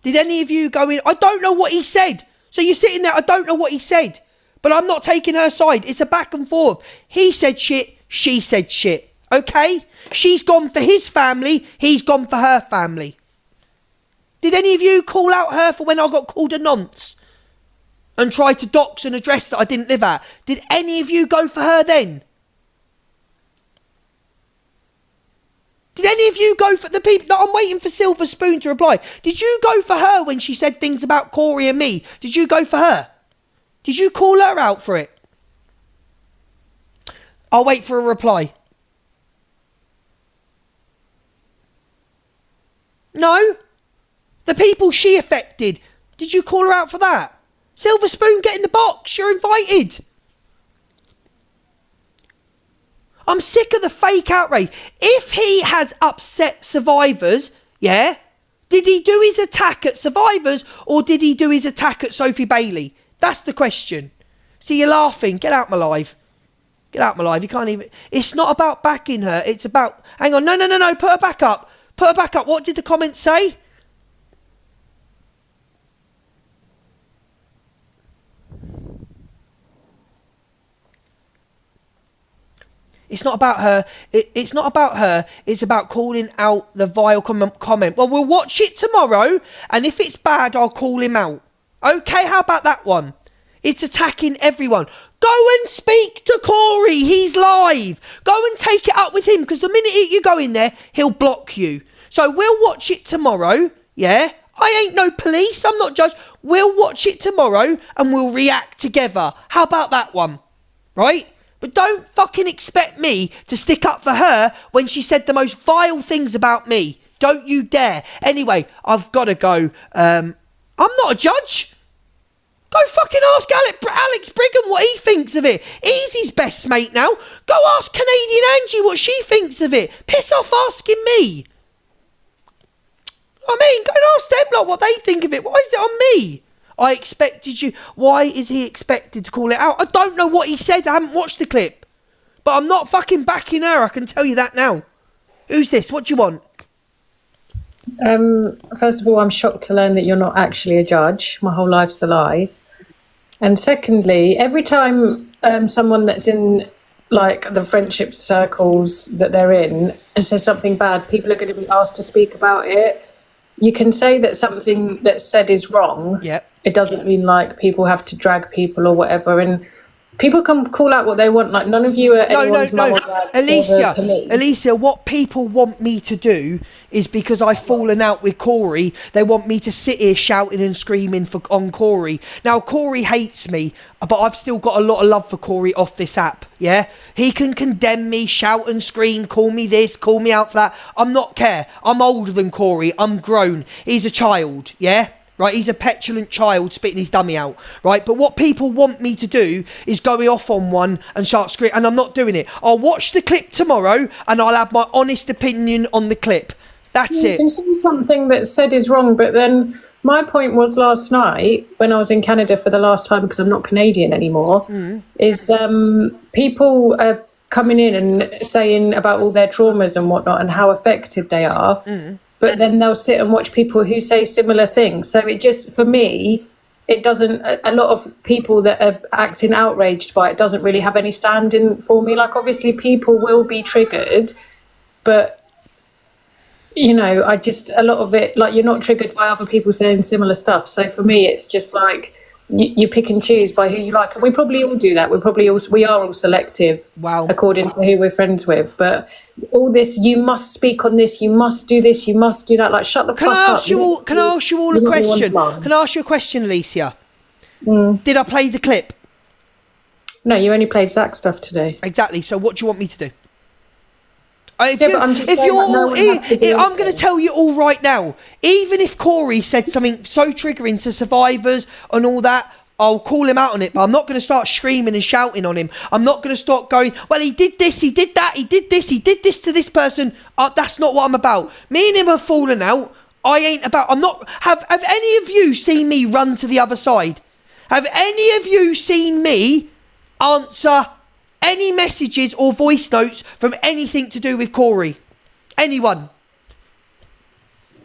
Did any of you go in? I don't know what he said. So you're sitting there, I don't know what he said. But I'm not taking her side. It's a back and forth. He said shit, she said shit. Okay? She's gone for his family, he's gone for her family. Did any of you call out her for when I got called a nonce? And tried to dox an address that I didn't live at? Did any of you go for her then? Did any of you go for the people? No, I'm waiting for Silver Spoon to reply. Did you go for her when she said things about Corey and me? Did you go for her? Did you call her out for it? I'll wait for a reply. No? The people she affected. Did you call her out for that? Silver Spoon, get in the box. You're invited. I'm sick of the fake outrage. If he has upset survivors, yeah, did he do his attack at survivors or did he do his attack at Sophie Bailey? That's the question. See, you're laughing. Get out my live. Get out my live. You can't even... It's not about backing her. It's about... Hang on. No. Put her back up. Put her back up. What did the comments say? It's not about her. It's not about her. It's about calling out the vile comment. Well, we'll watch it tomorrow, and if it's bad, I'll call him out. Okay, how about that one? It's attacking everyone. Go and speak to Corey. He's live. Go and take it up with him, because the minute you go in there, he'll block you. So we'll watch it tomorrow, yeah? I ain't no police. I'm not judge. We'll watch it tomorrow, and we'll react together. How about that one? Right? But don't fucking expect me to stick up for her when she said the most vile things about me. Don't you dare. Anyway, I've got to go. I'm not a judge. Go fucking ask Alex Brigham what he thinks of it. He's his best mate now. Go ask Canadian Angie what she thinks of it. Piss off asking me. I mean, go and ask them lot what they think of it. Why is it on me? I expected you. Why is he expected to call it out? I don't know what he said. I haven't watched the clip. But I'm not fucking backing her. I can tell you that now. Who's this? What do you want? First of all, I'm shocked to learn that you're not actually a judge. My whole life's a lie. And secondly, every time someone that's in like the friendship circles that they're in says something bad, people are going to be asked to speak about it. You can say that something that's said is wrong. Yep. It doesn't mean like people have to drag people or whatever. And people can call out what they want. Like none of you are anyone's mum or dad or the police. Alicia, what people want me to do is because I've fallen out with Corey, they want me to sit here shouting and screaming on Corey. Now, Corey hates me, but I've still got a lot of love for Corey off this app, yeah? He can condemn me, shout and scream, call me this, call me out for that. I'm not care. I'm older than Corey. I'm grown. He's a child, yeah? Right, he's a petulant child spitting his dummy out, right? But what people want me to do is go off on one and start screaming, and I'm not doing it. I'll watch the clip tomorrow, and I'll have my honest opinion on the clip. That's it. You can say something that's said is wrong, but then my point was last night when I was in Canada for the last time, because I'm not Canadian anymore, is people are coming in and saying about all their traumas and whatnot and how affected they are. But then they'll sit and watch people who say similar things. So it just, for me, it doesn't, a lot of people that are acting outraged by it doesn't really have any standing for me. Like, obviously, people will be triggered, but, you know, a lot of it, like, you're not triggered by other people saying similar stuff. So for me, it's just like, you pick and choose by who you like, and we probably all do that. We are all selective, according to who we're friends with. But all this, you must speak on this, you must do this, you must do that. Like, shut the fuck up. Can I ask you all a question? Can I ask you a question, Alicia? Did I play the clip? No, you only played Zac stuff today. Exactly. So what do you want me to do? But I'm just saying that no one has to do I'm going to tell you all right now. Even if Corey said something so triggering to survivors and all that, I'll call him out on it, but I'm not going to start screaming and shouting on him. I'm not going to start going, well, he did this, he did that, he did this to this person. That's not what I'm about. Me and him have fallen out. Have any of you seen me run to the other side? Have any of you seen me answer any messages or voice notes from anything to do with Corey? Anyone?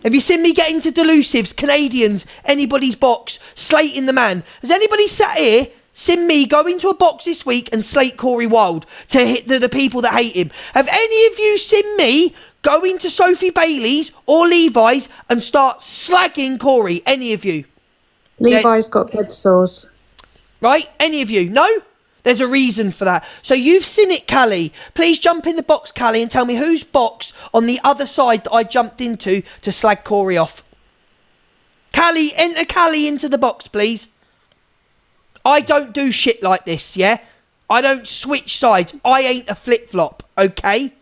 Have you seen me get into delusives, Canadians, anybody's box, slating the man? Has anybody sat here, seen me go into a box this week and slate Corey Wilde to hit the people that hate him? Have any of you seen me go into Sophie Bailey's or Levi's and start slagging Corey? Any of you? Levi's got bed sores. Right? Any of you? No? There's a reason for that. So you've seen it, Callie. Please jump in the box, Callie, and tell me whose box on the other side that I jumped into to slag Corey off. Callie, enter Callie into the box, please. I don't do shit like this, yeah? I don't switch sides. I ain't a flip-flop, okay?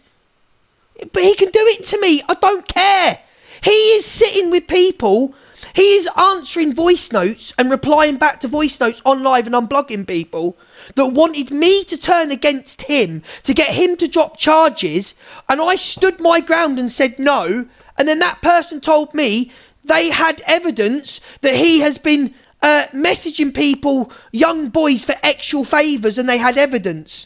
But he can do it to me. I don't care. He is sitting with people. He is answering voice notes and replying back to voice notes on live and unblogging people that wanted me to turn against him, to get him to drop charges, and I stood my ground and said no, and then that person told me they had evidence that he has been messaging people, young boys, for actual favours, and they had evidence.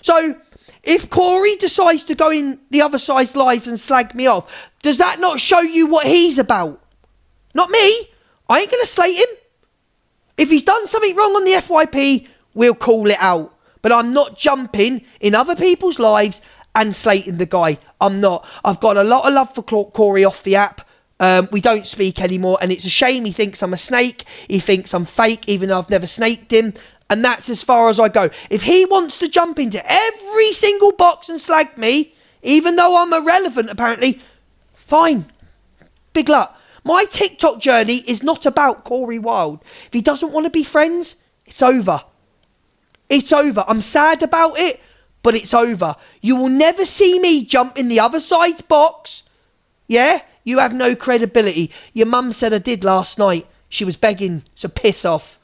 So, if Corey decides to go in the other side's lives and slag me off, does that not show you what he's about? Not me. I ain't going to slate him. If he's done something wrong on the FYP, we'll call it out. But I'm not jumping in other people's lives and slating the guy. I'm not. I've got a lot of love for Corey off the app. We don't speak anymore, and it's a shame he thinks I'm a snake. He thinks I'm fake, even though I've never snaked him. And that's as far as I go. If he wants to jump into every single box and slag me, even though I'm irrelevant apparently, fine. Big luck. My TikTok journey is not about Corey Wilde. If he doesn't want to be friends, it's over. It's over. I'm sad about it, but it's over. You will never see me jump in the other side's box. Yeah? You have no credibility. Your mum said I did last night. She was begging, so piss off.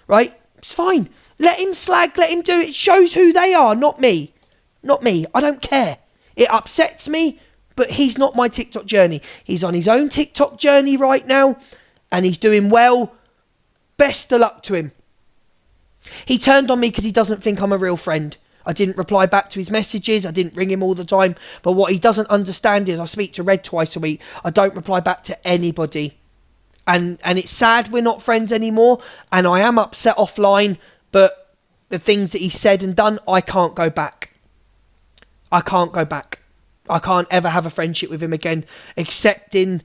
Right? It's fine. Let him slag, let him do it. It shows who they are, not me. Not me. I don't care. It upsets me. But he's not my TikTok journey. He's on his own TikTok journey right now. And he's doing well. Best of luck to him. He turned on me because he doesn't think I'm a real friend. I didn't reply back to his messages. I didn't ring him all the time. But what he doesn't understand is I speak to Red twice a week. I don't reply back to anybody. And it's sad we're not friends anymore. And I am upset offline. But the things that he said and done, I can't go back. I can't go back. I can't ever have a friendship with him again, accepting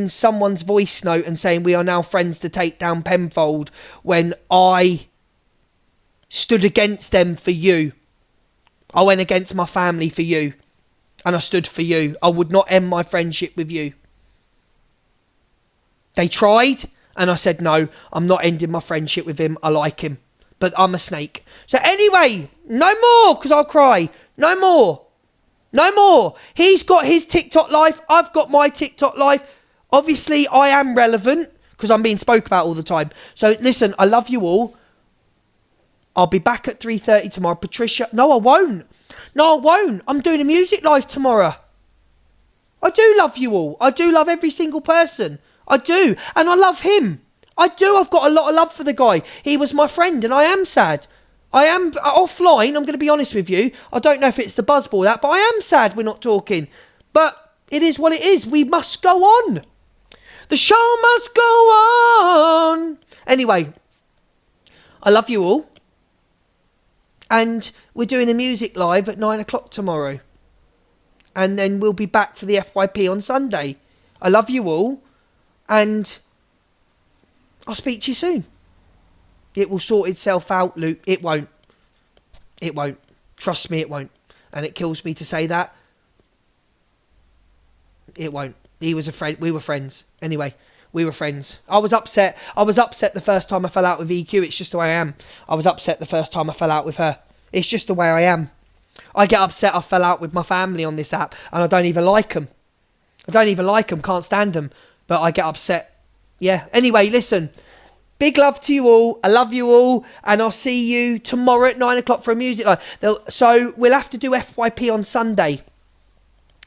someone's voice note and saying we are now friends to take down Penfold when I stood against them for you. I went against my family for you, and I stood for you. I would not end my friendship with you. They tried, and I said no, I'm not ending my friendship with him. I like him, but I'm a snake. So anyway, no more, because I'll cry. No more. No more. He's got his TikTok life. I've got my TikTok life. Obviously, I am relevant because I'm being spoke about all the time. So, listen, I love you all. I'll be back at 3:30 tomorrow. Patricia. No, I won't. No, I won't. I'm doing a music live tomorrow. I do love you all. I do love every single person. I do. And I love him. I do. I've got a lot of love for the guy. He was my friend and I am sad. I am offline, I'm going to be honest with you. I don't know if it's the buzzball that, but I am sad we're not talking. But it is what it is. We must go on. The show must go on. Anyway, I love you all. And we're doing a music live at 9 o'clock tomorrow. And then we'll be back for the FYP on Sunday. I love you all. And I'll speak to you soon. It will sort itself out, Luke. It won't. It won't. Trust me, it won't. And it kills me to say that. It won't. He was a friend. We were friends. Anyway, we were friends. I was upset. I was upset the first time I fell out with EQ. It's just the way I am. I was upset the first time I fell out with her. It's just the way I am. I get upset I fell out with my family on this app. And I don't even like them. I don't even like them. Can't stand them. But I get upset. Yeah. Anyway, listen. Big love to you all. I love you all. And I'll see you tomorrow at 9 o'clock for a music line. So we'll have to do FYP on Sunday.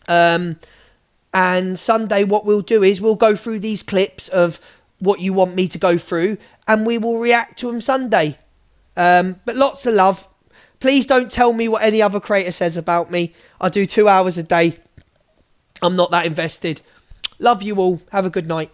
And Sunday what we'll do is we'll go through these clips of what you want me to go through. And we will react to them Sunday. But lots of love. Please don't tell me what any other creator says about me. I do 2 hours a day. I'm not that invested. Love you all. Have a good night.